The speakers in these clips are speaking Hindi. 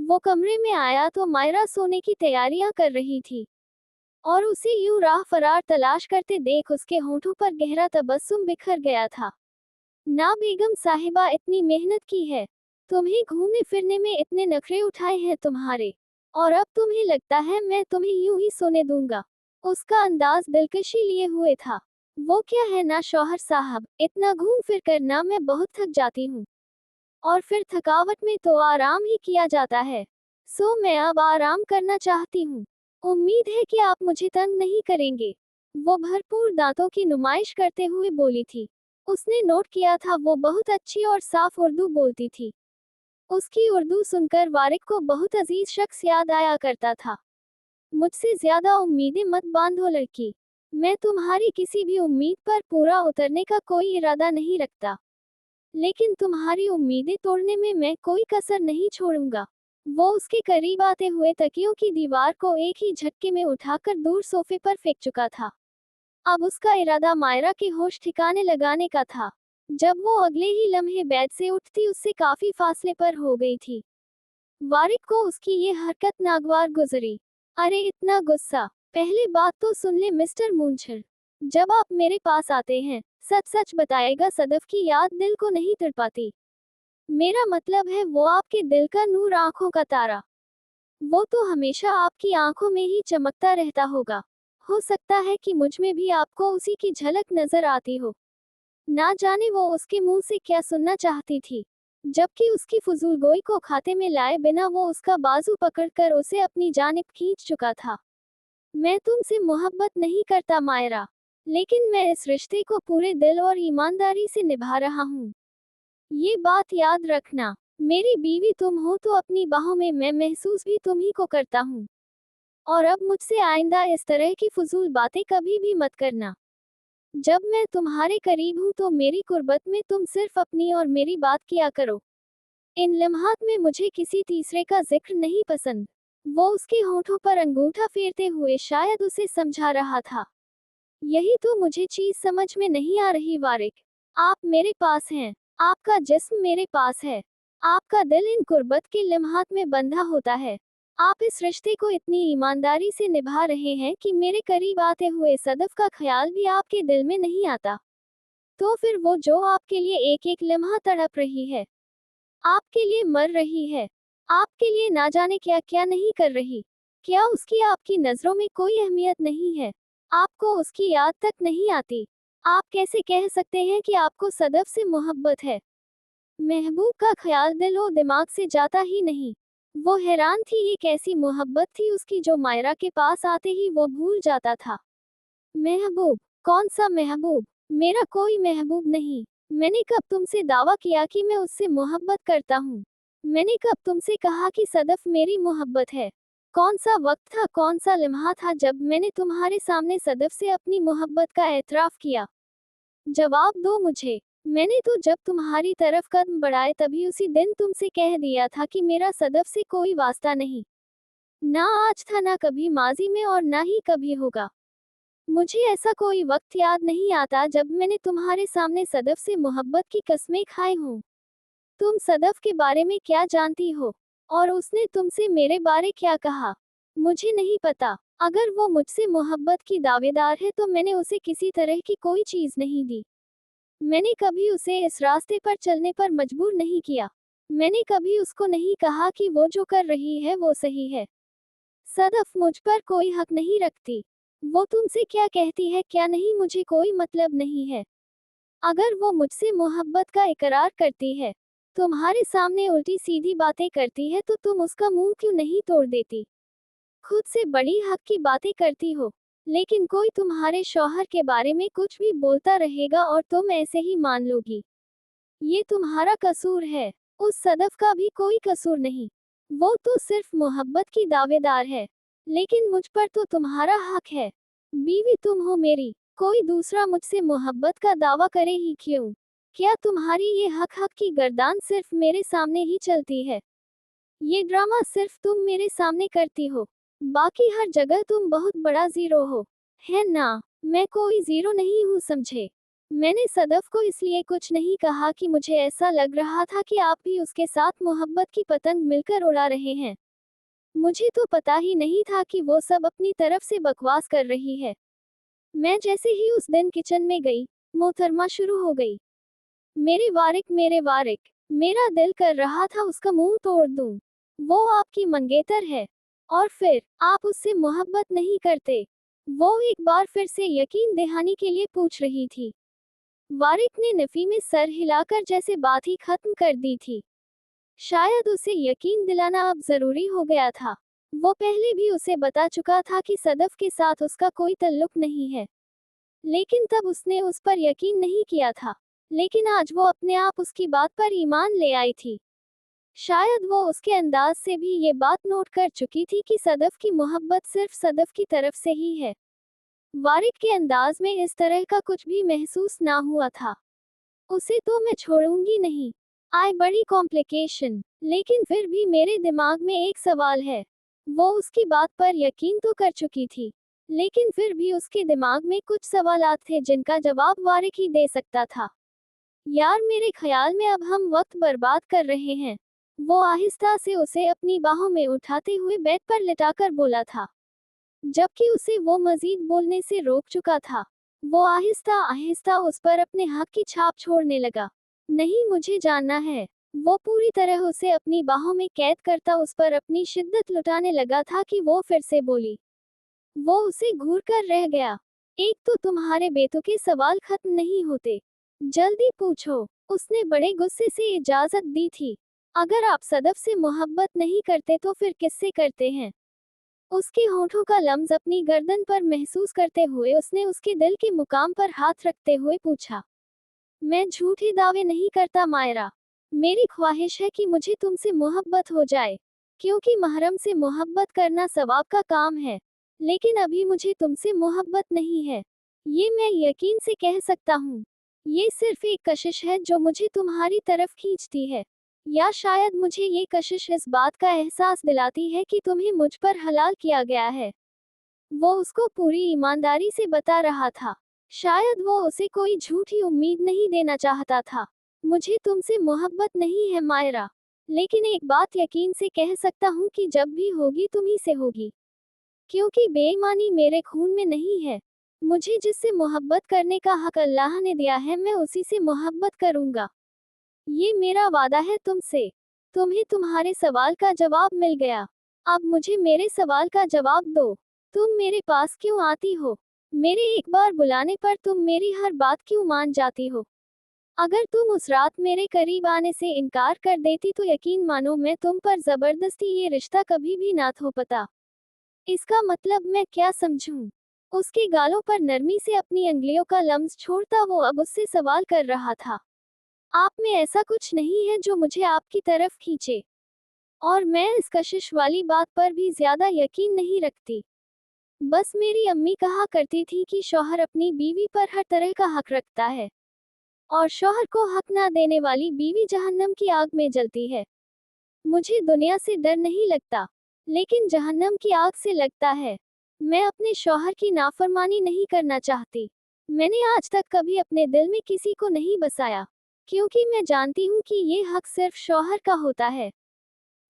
वो कमरे में आया तो मायरा सोने की तैयारियां कर रही थी और उसे यूं राह फरार तलाश करते देख उसके होठों पर गहरा तबस्सुम बिखर गया था। ना बेगम साहिबा, इतनी मेहनत की है, तुम्हें घूमने फिरने में इतने नखरे उठाए हैं तुम्हारे, और अब तुम्हें लगता है मैं तुम्हें यूं ही सोने दूंगा। उसका अंदाज दिलकशी लिए हुए था। वो क्या है ना शौहर साहब, इतना घूम फिर कर ना मैं बहुत थक जाती हूँ, और फिर थकावट में तो आराम ही किया जाता है। सो मैं अब आराम करना चाहती हूँ। उम्मीद है कि आप मुझे तंग नहीं करेंगे। वो भरपूर दांतों की नुमाइश करते हुए बोली थी। उसने नोट किया था वो बहुत अच्छी और साफ उर्दू बोलती थी। उसकी उर्दू सुनकर वारिक को बहुत अजीज शख्स याद आया करता था। मुझसे ज्यादा उम्मीदें मत बांधो लड़की। मैं तुम्हारी किसी भी उम्मीद पर पूरा उतरने का कोई इरादा नहीं रखता, लेकिन तुम्हारी उम्मीदें तोड़ने में मैं कोई कसर नहीं छोड़ूंगा। वो उसके करीब आते हुए तकियों की दीवार को एक ही झटके में उठाकर दूर सोफे पर फेंक चुका था। अब उसका इरादा मायरा के होश ठिकाने लगाने का था। जब वो अगले ही लम्हे बेड से उठती उससे काफी फासले पर हो गई थी। वारिक को उसकी ये हरकत नागवार गुजरी। अरे इतना गुस्सा, पहले बात तो सुन ले मिस्टर मूंछर। जब आप मेरे पास आते हैं, सच सच बताएगा, सदफ की याद दिल को नहीं तड़पाती। मेरा मतलब है वो आपके दिल का नूर, आंखों का तारा। वो तो हमेशा आपकी आंखों में ही चमकता रहता होगा। हो सकता है कि मुझ में भी आपको उसी की झलक नजर आती हो। ना जाने वो उसके मुंह से क्या सुनना चाहती थी, जबकि उसकी फजूलगोई को खाते में लाए बिना वो उसका बाजू पकड़कर उसे अपनी जानिब खींच चुका था। मैं तुमसे मोहब्बत नहीं करता मायरा, लेकिन मैं इस रिश्ते को पूरे दिल और ईमानदारी से निभा रहा हूँ। ये बात याद रखना। मेरी बीवी तुम हो तो अपनी बाहों में मैं महसूस भी तुम्ही को करता हूँ। और अब मुझसे आइंदा इस तरह की फजूल बातें कभी भी मत करना। जब मैं तुम्हारे करीब हूँ तो मेरी कुर्बत में तुम सिर्फ अपनी और मेरी बात किया करो। इन लम्हात में मुझे किसी तीसरे का जिक्र नहीं पसंद। वो उसके होठों पर अंगूठा फेरते हुए शायद उसे समझा रहा था। यही तो मुझे चीज समझ में नहीं आ रही वारिक। आप मेरे पास हैं, आपका जिस्म मेरे पास है, आपका दिल इन कुर्बत के लम्हात में बंधा होता है। आप इस रिश्ते को इतनी ईमानदारी से निभा रहे हैं कि मेरे करीब आते हुए सदफ का ख्याल भी आपके दिल में नहीं आता। तो फिर वो जो आपके लिए एक एक लम्हा तड़प रही है, आपके लिए मर रही है, आपके लिए ना जाने क्या क्या नहीं कर रही, क्या उसकी आपकी नजरों में कोई अहमियत नहीं है? आपको उसकी याद तक नहीं आती? आप कैसे कह सकते हैं कि आपको सदफ से मोहब्बत है? महबूब का ख्याल दिल और दिमाग से जाता ही नहीं। वो हैरान थी, ये कैसी मोहब्बत थी उसकी जो मायरा के पास आते ही वो भूल जाता था। महबूब? कौन सा महबूब? मेरा कोई महबूब नहीं। मैंने कब तुमसे दावा किया कि मैं उससे मोहब्बत करता हूँ? मैंने कब तुमसे कहा कि सदफ मेरी मोहब्बत है? कौन सा वक्त था, कौन सा लम्हा था जब मैंने तुम्हारे सामने सदफ से अपनी मोहब्बत का एतराफ किया? जवाब दो मुझे। मैंने तो जब तुम्हारी तरफ कदम बढ़ाए तभी उसी दिन तुमसे कह दिया था कि मेरा सदफ से कोई वास्ता नहीं। ना आज था, ना कभी माजी में, और ना ही कभी होगा। मुझे ऐसा कोई वक्त याद नहीं आता जब मैंने तुम्हारे सामने सदफ से मोहब्बत की कस्में खाई हूँ। तुम सदफ के बारे में क्या जानती हो? और उसने तुमसे मेरे बारे क्या कहा? मुझे नहीं पता। अगर वो मुझसे मोहब्बत की दावेदार है तो मैंने उसे किसी तरह की कोई चीज नहीं दी। मैंने कभी उसे इस रास्ते पर चलने पर मजबूर नहीं किया। मैंने कभी उसको नहीं कहा कि वो जो कर रही है वो सही है। सदफ मुझ पर कोई हक नहीं रखती। वो तुमसे क्या कहती है क्या नहीं मुझे कोई मतलब नहीं है। अगर वो मुझसे मोहब्बत का इकरार करती है, तुम्हारे सामने उल्टी सीधी बातें करती है, तो तुम उसका मुंह क्यों नहीं तोड़ देती? खुद से बड़ी हक की बातें करती हो, लेकिन कोई तुम्हारे शौहर के बारे में कुछ भी बोलता रहेगा और तुम ऐसे ही मान लोगी। ये तुम्हारा कसूर है। उस सदफ का भी कोई कसूर नहीं। वो तो सिर्फ मोहब्बत की दावेदार है, लेकिन मुझ पर तो तुम्हारा हक है। बीवी तुम हो मेरी, कोई दूसरा मुझसे मोहब्बत का दावा करे ही क्यों? क्या तुम्हारी ये हक की गर्दान सिर्फ मेरे सामने ही चलती है? ये ड्रामा सिर्फ तुम मेरे सामने करती हो, बाकी हर जगह तुम बहुत बड़ा जीरो हो, है ना? मैं कोई जीरो नहीं हूँ समझे। मैंने सदफ को इसलिए कुछ नहीं कहा कि मुझे ऐसा लग रहा था कि आप भी उसके साथ मोहब्बत की पतंग मिलकर उड़ा रहे हैं। मुझे तो पता ही नहीं था कि वो सब अपनी तरफ से बकवास कर रही है। मैं जैसे ही उस दिन किचन में गई, मोहतरमा शुरू हो गई। मेरे वारिक, मेरा दिल कर रहा था उसका मुंह तोड़ दूं। वो आपकी मंगेतर है। और फिर, आप उससे मोहब्बत नहीं करते? वो एक बार फिर से यकीन दहानी के लिए पूछ रही थी। वारिक ने नफी में सर हिलाकर जैसे बात ही खत्म कर दी थी। शायद उसे यकीन दिलाना अब जरूरी हो गया था। वो पहले भी उसे बता चुका था कि सदफ के साथ उसका कोई तल्लुक नहीं है, लेकिन तब उसने उस पर यकीन नहीं किया था। लेकिन आज वो अपने आप उसकी बात पर ईमान ले आई थी। शायद वो उसके अंदाज से भी ये बात नोट कर चुकी थी कि सदफ की मोहब्बत सिर्फ सदफ की तरफ से ही है। वारिक के अंदाज में इस तरह का कुछ भी महसूस ना हुआ था। उसे तो मैं छोड़ूंगी नहीं। आए बड़ी कॉम्प्लिकेशन। लेकिन फिर भी मेरे दिमाग में एक सवाल है। वो उसकी बात पर यकीन तो कर चुकी थी, लेकिन फिर भी उसके दिमाग में कुछ सवालात थे जिनका जवाब वारिक ही दे सकता था। यार, मेरे ख्याल में अब हम वक्त बर्बाद कर रहे हैं। वो आहिस्ता से उसे अपनी बाहों में उठाते हुए बेड पर लिटाकर बोला था, जबकि उसे वो मजीद बोलने से रोक चुका था। वो आहिस्ता आहिस्ता उस पर अपने हक की छाप छोड़ने लगा। नहीं, मुझे जानना है। वो पूरी तरह उसे अपनी बाहों में कैद करता उस पर अपनी शिद्दत लुटाने लगा था कि वो फिर से बोली। वो उसे घूर कर रह गया। एक तो तुम्हारे बेतुके सवाल खत्म नहीं होते। जल्दी पूछो। उसने बड़े गुस्से से इजाजत दी थी। अगर आप सदफ से मोहब्बत नहीं करते तो फिर किससे करते हैं? उसके होठों का लम्स अपनी गर्दन पर महसूस करते हुए उसने उसके दिल के मुकाम पर हाथ रखते हुए पूछा। मैं झूठे दावे नहीं करता मायरा। मेरी ख्वाहिश है कि मुझे तुमसे मोहब्बत हो जाए, क्योंकि महरम से मोहब्बत करना सवाब का काम है। लेकिन अभी मुझे तुमसे मोहब्बत नहीं है। ये मैं यकीन से कह सकता हूँ। ये सिर्फ एक कशिश है जो मुझे तुम्हारी तरफ खींचती है। या शायद मुझे ये कशिश इस बात का एहसास दिलाती है कि तुम्हें मुझ पर हलाल किया गया है। वो उसको पूरी ईमानदारी से बता रहा था। शायद वो उसे कोई झूठी उम्मीद नहीं देना चाहता था। मुझे तुमसे मोहब्बत नहीं है मायरा, लेकिन एक बात यकीन से कह सकता हूँ कि जब भी होगी तुम्ही से होगी, क्योंकि बेईमानी मेरे खून में नहीं है। मुझे जिससे मोहब्बत करने का हक अल्लाह ने दिया है, मैं उसी से मोहब्बत करूँगा। ये मेरा वादा है तुमसे। तुम्हें तुम्हारे सवाल का जवाब मिल गया। अब मुझे मेरे सवाल का जवाब दो। तुम मेरे पास क्यों आती हो? मेरे एक बार बुलाने पर तुम मेरी हर बात क्यों मान जाती हो? अगर तुम उस रात मेरे करीब आने से इनकार कर देती तो यकीन मानो मैं तुम पर जबरदस्ती ये रिश्ता कभी भी ना थोपता। इसका मतलब मैं क्या समझूं? उसके गालों पर नरमी से अपनी अंगुलियों का लम्स छोड़ता वो अब उससे सवाल कर रहा था। आप में ऐसा कुछ नहीं है जो मुझे आपकी तरफ खींचे। और मैं इस कशिश वाली बात पर भी ज्यादा यकीन नहीं रखती। बस मेरी अम्मी कहा करती थी कि शौहर अपनी बीवी पर हर तरह का हक रखता है, और शौहर को हक ना देने वाली बीवी जहन्नम की आग में जलती है। मुझे दुनिया से डर नहीं लगता, लेकिन जहन्नम की आग से लगता है। मैं अपने शौहर की नाफरमानी नहीं करना चाहती। मैंने आज तक कभी अपने दिल में किसी को नहीं बसाया, क्योंकि मैं जानती हूँ कि ये हक सिर्फ शौहर का होता है।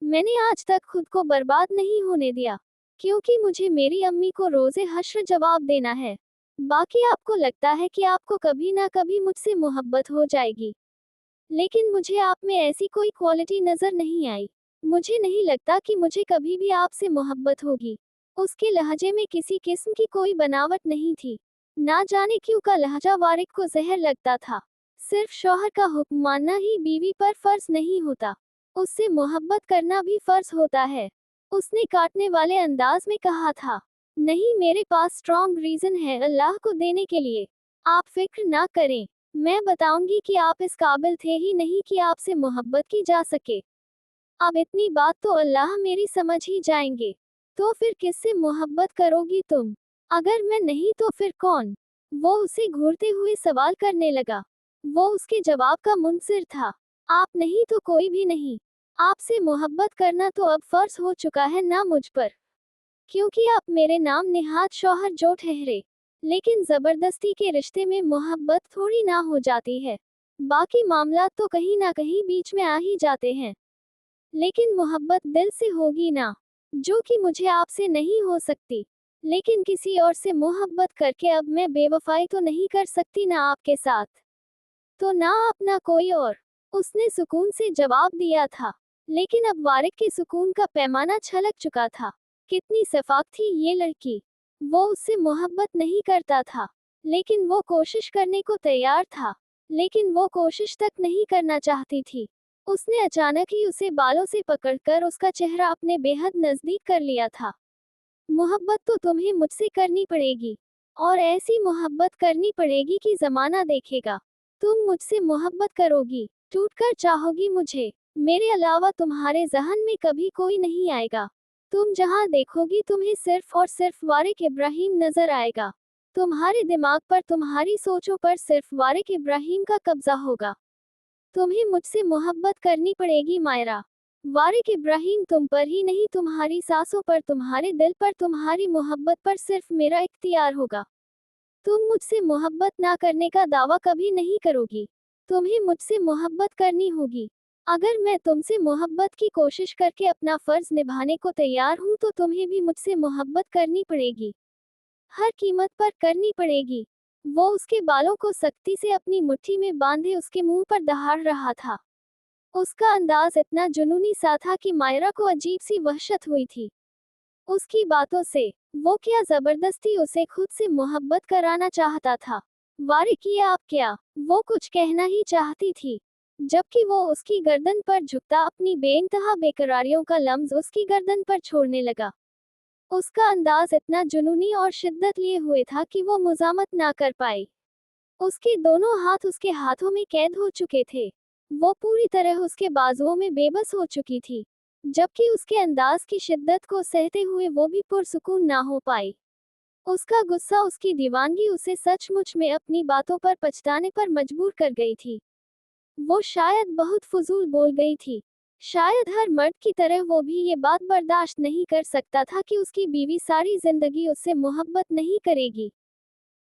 मैंने आज तक खुद को बर्बाद नहीं होने दिया, क्योंकि मुझे मेरी अम्मी को रोजे हश्र जवाब देना है। बाकी आपको लगता है कि आपको कभी ना कभी मुझसे मोहब्बत हो जाएगी, लेकिन मुझे आप में ऐसी कोई क्वालिटी नजर नहीं आई। मुझे नहीं लगता कि मुझे कभी भी आपसे मोहब्बत होगी। उसके लहजे में किसी किस्म की कोई बनावट नहीं थी। ना जाने क्यों का लहजा वारिक को जहर लगता था। सिर्फ शौहर का हुक्म मानना ही बीवी पर फर्ज नहीं होता, उससे मोहब्बत करना भी फर्ज होता है। उसने काटने वाले अंदाज में कहा था। नहीं, मेरे पास स्ट्रॉन्ग रीजन है अल्लाह को देने के लिए। आप फिक्र ना करें। मैं बताऊंगी कि आप इस काबिल थे ही नहीं कि आपसे मोहब्बत की जा सके। अब इतनी बात तो अल्लाह मेरी समझ ही जाएंगे। तो फिर किससे मोहब्बत करोगी तुम? अगर मैं नहीं तो फिर कौन? वो उसे घूरते हुए सवाल करने लगा। वो उसके जवाब का मुंतजिर था। आप नहीं तो कोई भी नहीं। आपसे मोहब्बत करना तो अब फर्ज हो चुका है ना मुझ पर, क्योंकि आप मेरे नाम निहात शौहर जो ठहरे। लेकिन जबरदस्ती के रिश्ते में मोहब्बत थोड़ी ना हो जाती है। बाकी मामला तो कहीं ना कहीं बीच में आ ही जाते हैं, लेकिन मोहब्बत दिल से होगी ना, जो कि मुझे आपसे नहीं हो सकती। लेकिन किसी और से मोहब्बत करके अब मैं बेवफाई तो नहीं कर सकती ना आपके साथ, तो ना आप ना कोई और। उसने सुकून से जवाब दिया था। लेकिन अब वारिक के सुकून का पैमाना छलक चुका था। कितनी सफाक थी ये लड़की। वो उससे मोहब्बत नहीं करता था, लेकिन वो कोशिश करने को तैयार था। लेकिन वो कोशिश तक नहीं करना चाहती थी। उसने अचानक ही उसे बालों से पकड़कर उसका चेहरा अपने बेहद नजदीक कर लिया था। मोहब्बत तो तुम्हें मुझसे करनी पड़ेगी, और ऐसी मोहब्बत करनी पड़ेगी कि जमाना देखेगा। तुम मुझसे मोहब्बत करोगी, टूटकर चाहोगी मुझे। मेरे अलावा तुम्हारे जहन में कभी कोई नहीं आएगा। तुम जहां देखोगी तुम्हें सिर्फ और सिर्फ वारिक इब्राहिम नजर आएगा। तुम्हारे दिमाग पर, तुम्हारी सोचों पर सिर्फ वारिक इब्राहिम का कब्जा होगा। तुम्हें मुझसे मोहब्बत करनी पड़ेगी मायरा। वारिक इब्राहिम तुम पर ही नहीं, तुम्हारी सांसों पर, तुम्हारे दिल पर, तुम्हारी मोहब्बत पर सिर्फ मेरा इख्तियार होगा। तुम मुझसे मोहब्बत ना करने का दावा कभी नहीं करोगी। तुम्हें मुझसे मोहब्बत करनी होगी। अगर मैं तुमसे मोहब्बत की कोशिश करके अपना फर्ज निभाने को तैयार हूँ, तो तुम्हें भी मुझसे मोहब्बत करनी पड़ेगी। हर कीमत पर करनी पड़ेगी। वो उसके बालों को सख्ती से अपनी मुट्ठी में बांधे उसके मुंह पर दहाड़ रहा था। उसका अंदाज इतना जुनूनी सा था कि मायरा को अजीब सी वहशत हुई थी उसकी बातों से। वो क्या जबरदस्ती उसे खुद से मोहब्बत कराना चाहता था। वारिक ये आप क्या, वो कुछ कहना ही चाहती थी, जबकि वो उसकी गर्दन पर झुकता अपनी बेइंतहा बेकरारियों का लम्ज उसकी गर्दन पर छोड़ने लगा। उसका अंदाज इतना जुनूनी और शिद्दत लिए हुए था कि वो मुजामत ना कर पाई। उसके दोनों हाथ उसके हाथों में कैद हो चुके थे। वो पूरी तरह उसके बाजुओं में बेबस हो चुकी थी, जबकि उसके अंदाज की शिद्दत को सहते हुए वो भी पुरसुकून ना हो पाई। उसका गुस्सा, उसकी दीवानगी उसे सचमुच में अपनी बातों पर पछताने पर मजबूर कर गई थी। वो शायद बहुत फजूल बोल गई थी। शायद हर मर्द की तरह वो भी ये बात बर्दाश्त नहीं कर सकता था कि उसकी बीवी सारी जिंदगी उससे मोहब्बत नहीं करेगी।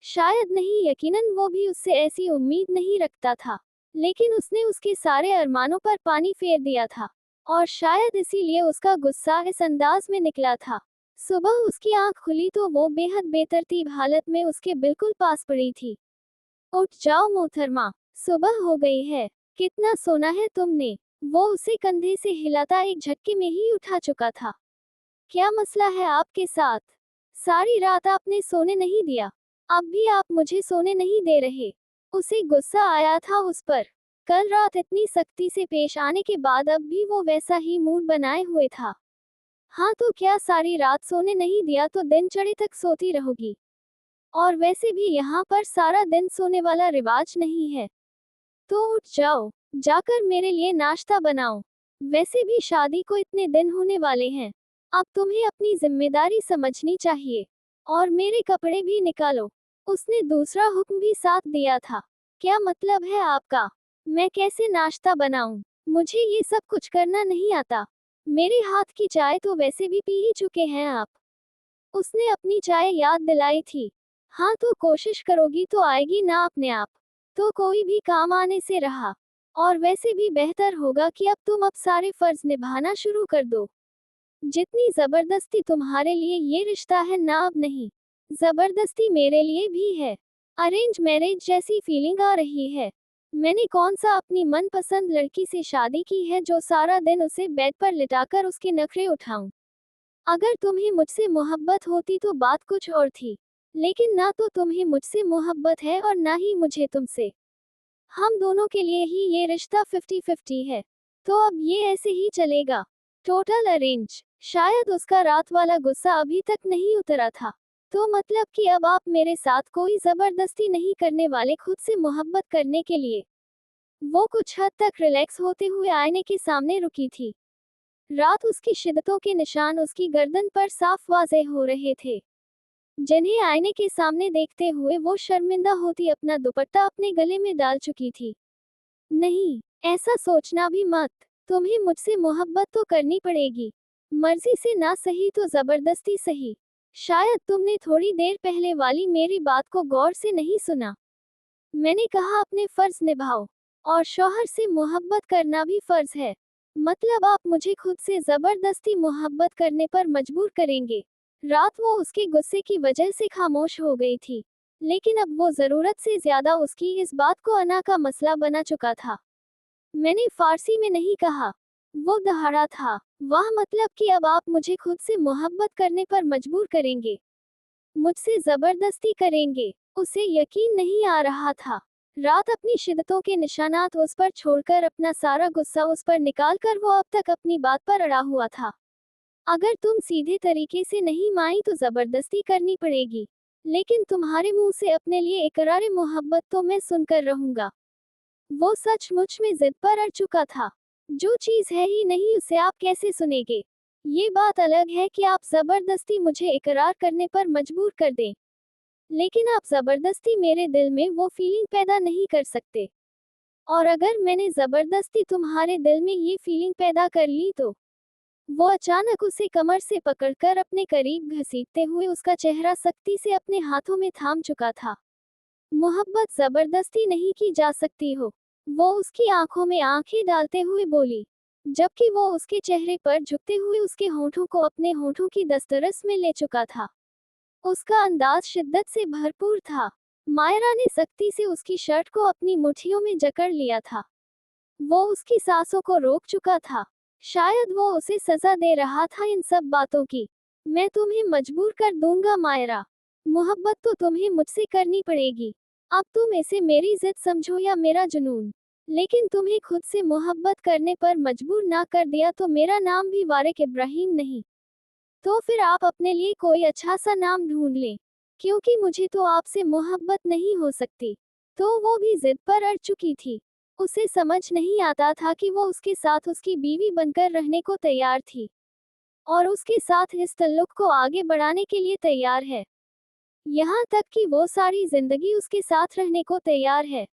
शायद नहीं, यकीनन वो भी उससे ऐसी उम्मीद नहीं रखता था। लेकिन उसने उसके सारे अरमानों पर पानी फेर दिया था, और शायद इसीलिए उसका गुस्सा इस अंदाज में निकला था। सुबह उसकी आंख खुली तो वो बेहद बेतरतीब हालत में उसके बिल्कुल पास पड़ी थी। उठ जाओ मोहतरमा, सुबह हो गई है। कितना सोना है तुमने? वो उसे कंधे से हिलाता एक झटके में ही उठा चुका था। क्या मसला है आपके साथ? सारी रात आपने सोने नहीं दिया, अब भी आप मुझे सोने नहीं दे रहे। उसे गुस्सा आया था उस पर। कल रात इतनी सख्ती से पेश आने के बाद अब भी वो वैसा ही मूड बनाए हुए था। हाँ तो क्या सारी रात सोने नहीं दिया तो दिन चढ़े तक सोती रहोगी? और वैसे भी यहाँ पर सारा दिन सोने वाला रिवाज नहीं है। तो उठ जाओ, जाकर मेरे लिए नाश्ता बनाओ। वैसे भी शादी को इतने दिन होने वाले हैं। अब तुम्हें अपनी जिम्मेदारी समझनी चाहिए। और मेरे कपड़े भी निकालो। उसने दूसरा हुक्म भी साथ दिया था। क्या मतलब है आपका? मैं कैसे नाश्ता बनाऊं? मुझे ये सब कुछ करना नहीं आता। मेरे हाथ की चाय तो वैसे भी पी ही चुके हैं आप। उसने अपनी चाय याद दिलाई थी। हाँ तो कोशिश करोगी तो आएगी ना अपने आप। तो कोई भी काम आने से रहा। और वैसे भी बेहतर होगा कि अब तुम अब सारे फर्ज निभाना शुरू कर दो। जितनी जबरदस्ती तुम्हारे लिए ये रिश्ता है ना, अब नहीं। जबरदस्ती मेरे लिए भी है। अरेंज मैरिज जैसी फीलिंग आ रही है। मैंने कौन सा अपनी मनपसंद लड़की से शादी की है जो सारा दिन उसे बेड पर लिटाकर उसके नखरे उठाऊं। अगर तुम्हें मुझसे मोहब्बत होती तो बात कुछ और थी। लेकिन ना तो तुम्हें मुझसे मोहब्बत है और ना ही मुझे तुमसे। हम दोनों के लिए ही ये रिश्ता 50-50 है। तो अब ये ऐसे ही चलेगा। Total arrange. शायद उसका रात वाला गुस्सा अभी तक नहीं उतरा था। तो मतलब कि अब आप मेरे साथ कोई जबरदस्ती नहीं करने वाले खुद से मोहब्बत करने के लिए। वो कुछ हद तक रिलैक्स होते हुए आईने के सामने रुकी थी। रात उसकी शिद्दतों के निशान उसकी गर्दन पर साफ वाज़ेह हो रहे थे, जिन्हें आईने के सामने देखते हुए वो शर्मिंदा होती अपना दुपट्टा अपने गले में डाल चुकी थी। नहीं, ऐसा सोचना भी मत। तुम्हें मुझसे मोहब्बत तो करनी पड़ेगी। मर्जी से ना सही तो जबरदस्ती सही। शायद तुमने थोड़ी देर पहले वाली मेरी बात को गौर से नहीं सुना। मैंने कहा अपने फर्ज निभाओ, और शौहर से मोहब्बत करना भी फर्ज है। मतलब आप मुझे खुद से जबरदस्ती मोहब्बत करने पर मजबूर करेंगे। रात वो उसके गुस्से की वजह से खामोश हो गई थी, लेकिन अब वो जरूरत से ज्यादा उसकी इस बात को अना का मसला बना चुका था। मैंने फारसी में नहीं कहा, वो दहाड़ा था। वाह, मतलब कि अब आप मुझे खुद से मोहब्बत करने पर मजबूर करेंगे, मुझसे जबरदस्ती करेंगे। उसे यकीन नहीं आ रहा था। रात अपनी शिद्दतों के निशानात उस पर छोड़कर अपना सारा गुस्सा उस पर निकालकर वो अब तक अपनी बात पर अड़ा हुआ था। अगर तुम सीधे तरीके से नहीं मानी तो जबरदस्ती करनी पड़ेगी, लेकिन तुम्हारे मुंह से अपने लिए इकरार मोहब्बत तो मैं सुनकर रहूंगा। वो सचमुच में जिद पर अड़ चुका था। जो चीज है ही नहीं उसे आप कैसे सुनेंगे? ये बात अलग है कि आप जबरदस्ती मुझे इकरार करने पर मजबूर कर दें, लेकिन आप जबरदस्ती मेरे दिल में वो फीलिंग पैदा नहीं कर सकते। और अगर मैंने जबरदस्ती तुम्हारे दिल में ये फीलिंग पैदा कर ली तो। वो अचानक उसे कमर से पकड़कर अपने करीब घसीटते हुए उसका चेहरा सख्ती से अपने हाथों में थाम चुका था। मोहब्बत जबरदस्ती नहीं की जा सकती हो, वो उसकी आंखों में आंखें डालते हुए बोली, जबकि वो उसके चेहरे पर झुकते हुए उसके होठों को अपने होठों की दस्तरस में ले चुका था। उसका अंदाज शिद्दत से भरपूर था। मायरा ने सख्ती से उसकी शर्ट को अपनी मुट्ठियों में जकड़ लिया था। वो उसकी सांसों को रोक चुका था। शायद वो उसे सजा दे रहा था इन सब बातों की। मैं तुम्हें मजबूर कर दूंगा मायरा, मोहब्बत तो तुम्हें मुझसे करनी पड़ेगी। अब तुम इसे मेरी जिद समझो या मेरा जुनून, लेकिन तुम्हें खुद से मोहब्बत करने पर मजबूर ना कर दिया तो मेरा नाम भी वारिक इब्राहिम नहीं। तो फिर आप अपने लिए कोई अच्छा सा नाम ढूंढ लें, क्योंकि मुझे तो आपसे मोहब्बत नहीं हो सकती। तो वो भी जिद पर अड़ चुकी थी। उसे समझ नहीं आता था कि वो उसके साथ उसकी बीवी बनकर रहने को तैयार थी, और उसके साथ इस तल्लुक को आगे बढ़ाने के लिए तैयार है। यहाँ तक कि वो सारी जिंदगी उसके साथ रहने को तैयार है,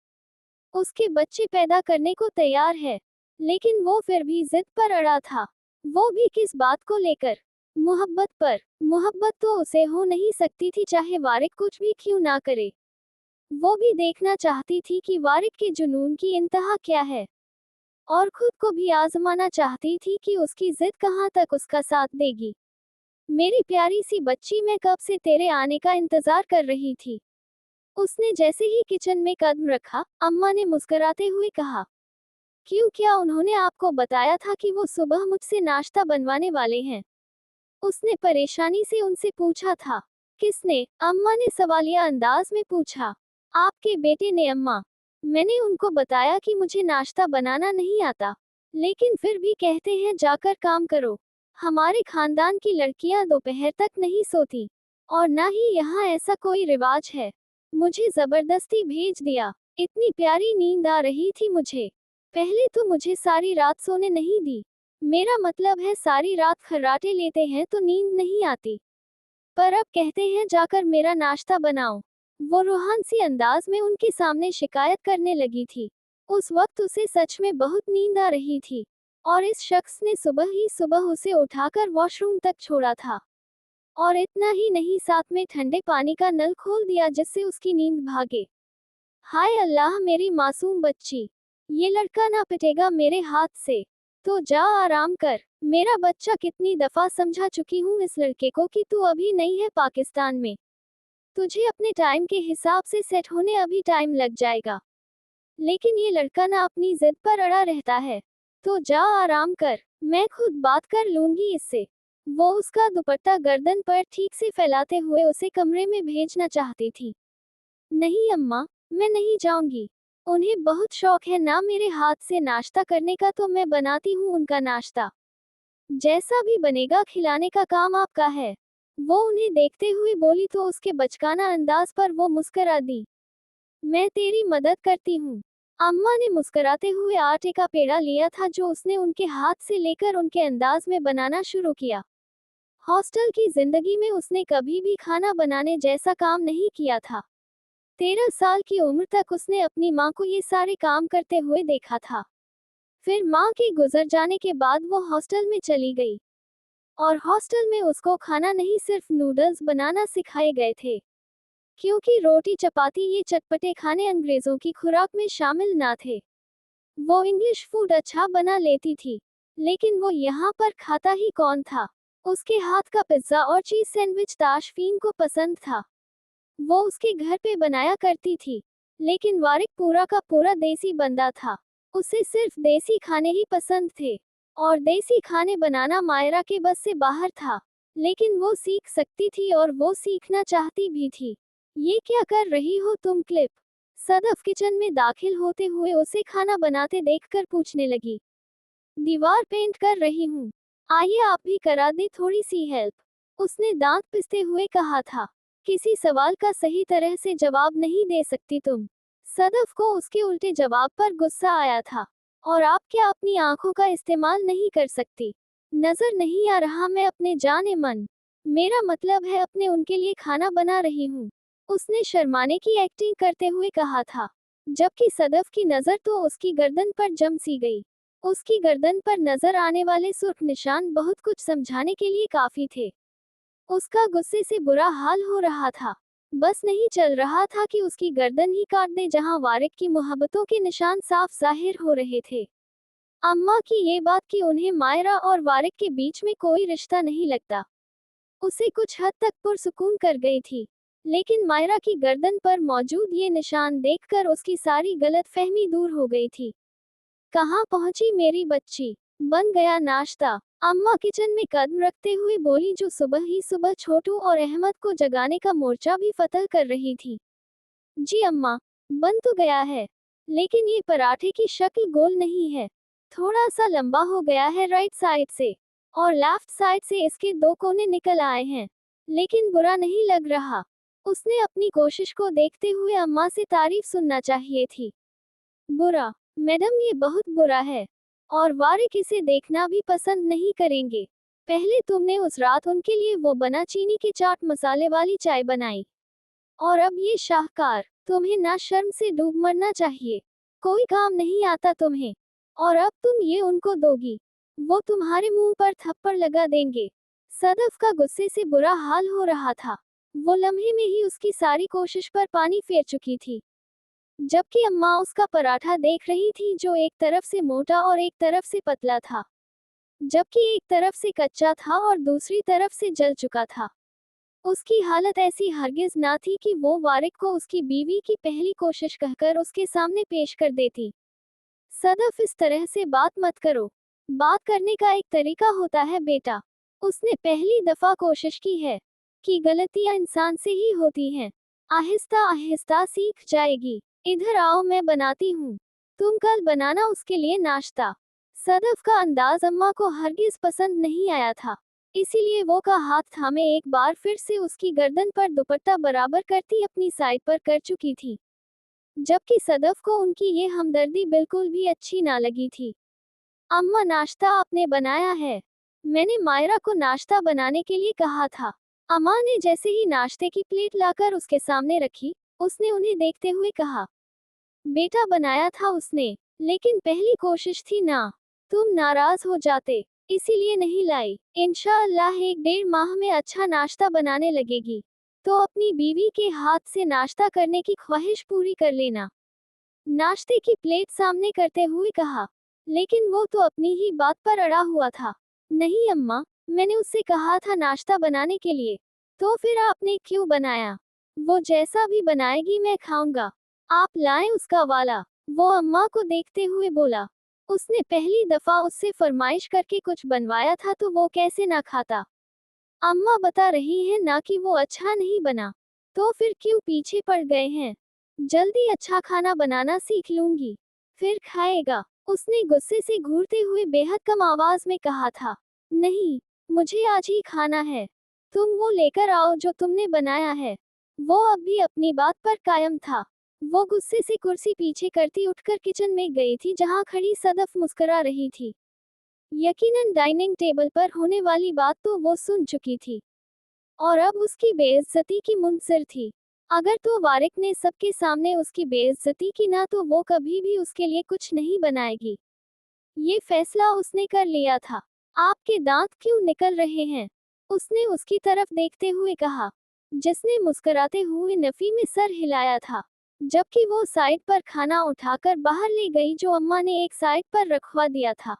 उसके बच्चे पैदा करने को तैयार है। लेकिन वो फिर भी जिद पर अड़ा था। वो भी किस बात को लेकर? मोहब्बत पर। मोहब्बत तो उसे हो नहीं सकती थी चाहे वारिक कुछ भी क्यों ना करे। वो भी देखना चाहती थी कि वारिक के जुनून की इंतहा क्या है, और खुद को भी आजमाना चाहती थी कि उसकी जिद कहाँ तक उसका साथ देगी। मेरी प्यारी सी बच्ची, मैं कब से तेरे आने का इंतजार कर रही थी। उसने जैसे ही किचन में कदम रखा, अम्मा ने मुस्कुराते हुए कहा, क्यों, क्या उन्होंने आपको बताया था कि वो सुबह मुझसे नाश्ता बनवाने वाले हैं? उसने परेशानी से उनसे पूछा था। किसने? अम्मा ने सवालिया अंदाज में पूछा। आपके बेटे ने अम्मा। मैंने उनको बताया कि मुझे नाश्ता बनाना नहीं आता, लेकिन फिर भी कहते हैं जाकर काम करो। हमारे खानदान की लड़कियां दोपहर तक नहीं सोती, और ना ही यहाँ ऐसा कोई रिवाज है। मुझे जबरदस्ती भेज दिया। इतनी प्यारी नींद आ रही थी मुझे। पहले तो मुझे सारी रात सोने नहीं दी। मेरा मतलब है सारी रात खर्राटे लेते हैं तो नींद नहीं आती, पर अब कहते हैं जाकर मेरा नाश्ता बनाओ। वो रूहान सी अंदाज में उनके सामने शिकायत करने लगी थी। उस वक्त उसे सच में बहुत नींद आ रही थी, और इस शख्स ने सुबह ही सुबह उसे उठाकर वॉशरूम तक छोड़ा था। और इतना ही नहीं, साथ में ठंडे पानी का नल खोल दिया जिससे उसकी नींद भागे। हाय अल्लाह, मेरी मासूम बच्ची, ये लड़का ना पिटेगा मेरे हाथ से। तो जा आराम कर। मेरा बच्चा, कितनी दफा समझा चुकी हूँ इस लड़के को कि तू अभी नहीं है पाकिस्तान में। तुझे अपने टाइम के हिसाब से सेट होने अभी टाइम लग जाएगा, लेकिन ये लड़का ना अपनी जिद पर अड़ा रहता है। तो जा आराम कर, मैं खुद बात कर लूंगी इससे। वो उसका दुपट्टा गर्दन पर ठीक से फैलाते हुए उसे कमरे में भेजना चाहती थी। नहीं अम्मा, मैं नहीं जाऊंगी। उन्हें बहुत शौक है ना मेरे हाथ से नाश्ता करने का, तो मैं बनाती हूँ उनका नाश्ता। जैसा भी बनेगा खिलाने का काम आपका है। वो उन्हें देखते हुए बोली तो उसके बचकाना अंदाज पर वो मुस्कुरा दी। मैं तेरी मदद करती हूँ। अम्मा ने मुस्कुराते हुए आटे का पेड़ा लिया था जो उसने उनके हाथ से लेकर उनके अंदाज में बनाना शुरू किया। हॉस्टल की जिंदगी में उसने कभी भी खाना बनाने जैसा काम नहीं किया था। 13 साल की उम्र तक उसने अपनी माँ को ये सारे काम करते हुए देखा था। फिर माँ के गुजर जाने के बाद वो हॉस्टल में चली गई, और हॉस्टल में उसको खाना नहीं सिर्फ नूडल्स बनाना सिखाए गए थे, क्योंकि रोटी चपाती ये चटपटे खाने अंग्रेजों की खुराक में शामिल ना थे। वो इंग्लिश फूड अच्छा बना लेती थी, लेकिन वो यहाँ पर खाता ही कौन था। उसके हाथ का पिज्जा और चीज सैंडविच ताशफीन को पसंद था। वो उसके घर पे बनाया करती थी, लेकिन वारिक पूरा का पूरा देसी बंदा था। उसे सिर्फ देसी खाने ही पसंद थे, और देसी खाने बनाना मायरा के बस से बाहर था। लेकिन वो सीख सकती थी और वो सीखना चाहती भी थी। ये क्या कर रही हो तुम क्लिप? सदफ किचन में दाखिल होते हुए उसे खाना बनाते देखकर पूछने लगी। दीवार पेंट कर रही हूँ। आइए आप भी करा दे थोड़ी सी हेल्प, उसने दांत पिसते हुए कहा था। किसी सवाल का सही तरह से जवाब नहीं दे सकती तुम। सदफ को उसके उल्टे जवाब पर गुस्सा आया था। और आप क्या अपनी आंखों का इस्तेमाल नहीं कर सकती? नजर नहीं आ रहा मैं अपने जाने मन? मेरा मतलब है अपने उनके लिए खाना बना रही हूँ, उसने शर्माने की एक्टिंग करते हुए कहा था। जबकि सदफ की नजर तो उसकी गर्दन पर जम सी गई। उसकी गर्दन पर नजर आने वाले सुर्ख निशान बहुत कुछ समझाने के लिए काफी थे। उसका गुस्से से बुरा हाल हो रहा था। बस नहीं चल रहा था कि उसकी गर्दन ही काट दे जहां वारिक की मोहब्बतों के निशान साफ जाहिर हो रहे थे। अम्मा की ये बात कि उन्हें मायरा और वारिक के बीच में कोई रिश्ता नहीं लगता, उसे कुछ हद तक पुरसुकून कर गई थी। लेकिन मायरा की गर्दन पर मौजूद ये निशान देखकर उसकी सारी गलतफहमी दूर हो गई थी। कहाँ पहुंची मेरी बच्ची? बन गया नाश्ता? अम्मा किचन में कदम रखते हुए बोली, जो सुबह ही सुबह छोटू और अहमद को जगाने का मोर्चा भी फतह कर रही थी। जी अम्मा, बन तो गया है, लेकिन ये पराठे की शक्ल गोल नहीं है, थोड़ा सा लंबा हो गया है राइट साइड से, और लेफ्ट साइड से इसके दो कोने निकल आए हैं, लेकिन बुरा नहीं लग रहा। उसने अपनी कोशिश को देखते हुए अम्मा से तारीफ सुनना चाहिए थी। बुरा? मैडम ये बहुत बुरा है, और वारिक इसे देखना भी पसंद नहीं करेंगे। पहले तुमने उस रात उनके लिए वो बना चीनी की चाट मसाले वाली चाय बनाई, और अब ये शाहकार। तुम्हें ना शर्म से डूब मरना चाहिए। कोई काम नहीं आता तुम्हें, और अब तुम ये उनको दोगी? वो तुम्हारे मुंह पर थप्पड़ लगा देंगे। सदफ का गुस्से से बुरा हाल हो रहा था। वो लम्हे में ही उसकी सारी कोशिश पर पानी फेर चुकी थी। जबकि अम्मा उसका पराठा देख रही थी, जो एक तरफ से मोटा और एक तरफ से पतला था, जबकि एक तरफ से कच्चा था और दूसरी तरफ से जल चुका था। उसकी हालत ऐसी हरगिज ना थी कि वो वारिक को उसकी बीवी की पहली कोशिश कहकर उसके सामने पेश कर देती। सदफ, इस तरह से बात मत करो। बात करने का एक तरीका होता है बेटा। उसने पहली दफा कोशिश की है कि गलतियां इंसान से ही होती हैं। आहिस्ता आहिस्ता सीख जाएगी। इधर आओ, मैं बनाती हूँ। तुम कल बनाना उसके लिए नाश्ता। सदफ का अंदाज अम्मा को हरगिज पसंद नहीं आया था, इसीलिए वो का हाथ थामे एक बार फिर से उसकी गर्दन पर दुपट्टा बराबर करती अपनी साइड पर कर चुकी थी। जबकि सदफ को उनकी ये हमदर्दी बिल्कुल भी अच्छी ना लगी थी। अम्मा, नाश्ता आपने बनाया है? मैंने मायरा को नाश्ता बनाने के लिए कहा था। अम्मा ने जैसे ही नाश्ते की प्लेट लाकर उसके सामने रखी, उसने उन्हें देखते हुए कहा, बेटा बनाया था उसने, लेकिन पहली कोशिश थी ना, तुम नाराज हो जाते, इसीलिए नहीं लाई। इंशाअल्लाह 1-1.5 माह में अच्छा नाश्ता बनाने लगेगी, तो अपनी बीवी के हाथ से नाश्ता करने की ख्वाहिश पूरी कर लेना। नाश्ते की प्लेट सामने करते हुए कहा। लेकिन वो तो अपनी ही बात पर अड़ा हुआ था। नहीं अम्मा, मैंने उससे कहा था नाश्ता बनाने के लिए, तो फिर आपने क्यों बनाया? वो जैसा भी बनाएगी मैं खाऊंगा, आप लाएं उसका वाला। वो अम्मा को देखते हुए बोला। उसने पहली दफा उससे फरमाइश करके कुछ बनवाया था, तो वो कैसे ना खाता। अम्मा बता रही हैं ना कि वो अच्छा नहीं बना, तो फिर क्यों पीछे पड़ गए हैं? जल्दी अच्छा खाना बनाना सीख लूंगी, फिर खाएगा, उसने गुस्से से घूरते हुए बेहद कम आवाज में कहा था। नहीं, मुझे आज ही खाना है, तुम वो लेकर आओ जो तुमने बनाया है। वो अब भी अपनी बात पर कायम था। वो गुस्से से कुर्सी पीछे करती उठकर किचन में गई थी, जहां खड़ी सदफ मुस्कुरा रही थी। यकीनन डाइनिंग टेबल पर होने वाली बात तो वो सुन चुकी थी, और अब उसकी बेइज्जती की मुंतज़िर थी। अगर तो वारिक ने सबके सामने उसकी बेइज्जती की ना, तो वो कभी भी उसके लिए कुछ नहीं बनाएगी। ये फैसला उसने कर लिया था। आपके दांत क्यों निकल रहे हैं? उसने उसकी तरफ देखते हुए कहा, जिसने मुस्कुराते हुए नफी में सर हिलाया था, जबकि वो साइड पर खाना उठाकर बाहर ले गई जो अम्मा ने एक साइड पर रखवा दिया था।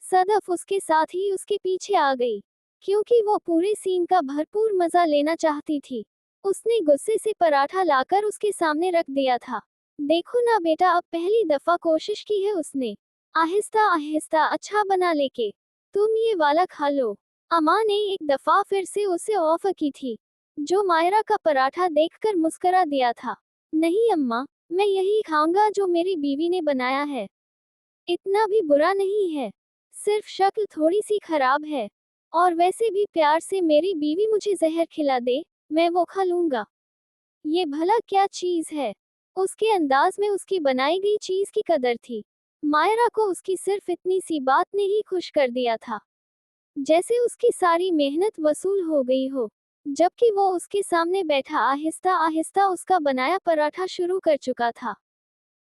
सदफ उसके साथ ही उसके पीछे आ गई, क्योंकि वो पूरे सीन का भरपूर मजा लेना चाहती थी। उसने गुस्से से पराठा लाकर उसके सामने रख दिया था। देखो ना बेटा, अब पहली दफा कोशिश की है उसने। आहिस्ता आहिस्ता अच्छा बना लेके। तुम ये वाला खा लो। अम्मा ने एक दफा फिर से उसे ऑफर की थी, जो मायरा का पराठा देखकर मुस्कुरा दिया था। नहीं अम्मा, मैं यही खाऊंगा जो मेरी बीवी ने बनाया है। इतना भी बुरा नहीं है, सिर्फ शक्ल थोड़ी सी खराब है। और वैसे भी प्यार से मेरी बीवी मुझे जहर खिला दे, मैं वो खा लूंगा। ये भला क्या चीज है? उसके अंदाज में उसकी बनाई गई चीज की कदर थी। मायरा को उसकी सिर्फ इतनी सी बात ने ही खुश कर दिया था, जैसे उसकी सारी मेहनत वसूल हो गई हो। जबकि वो उसके सामने बैठा आहिस्ता आहिस्ता उसका बनाया पराठा शुरू कर चुका था।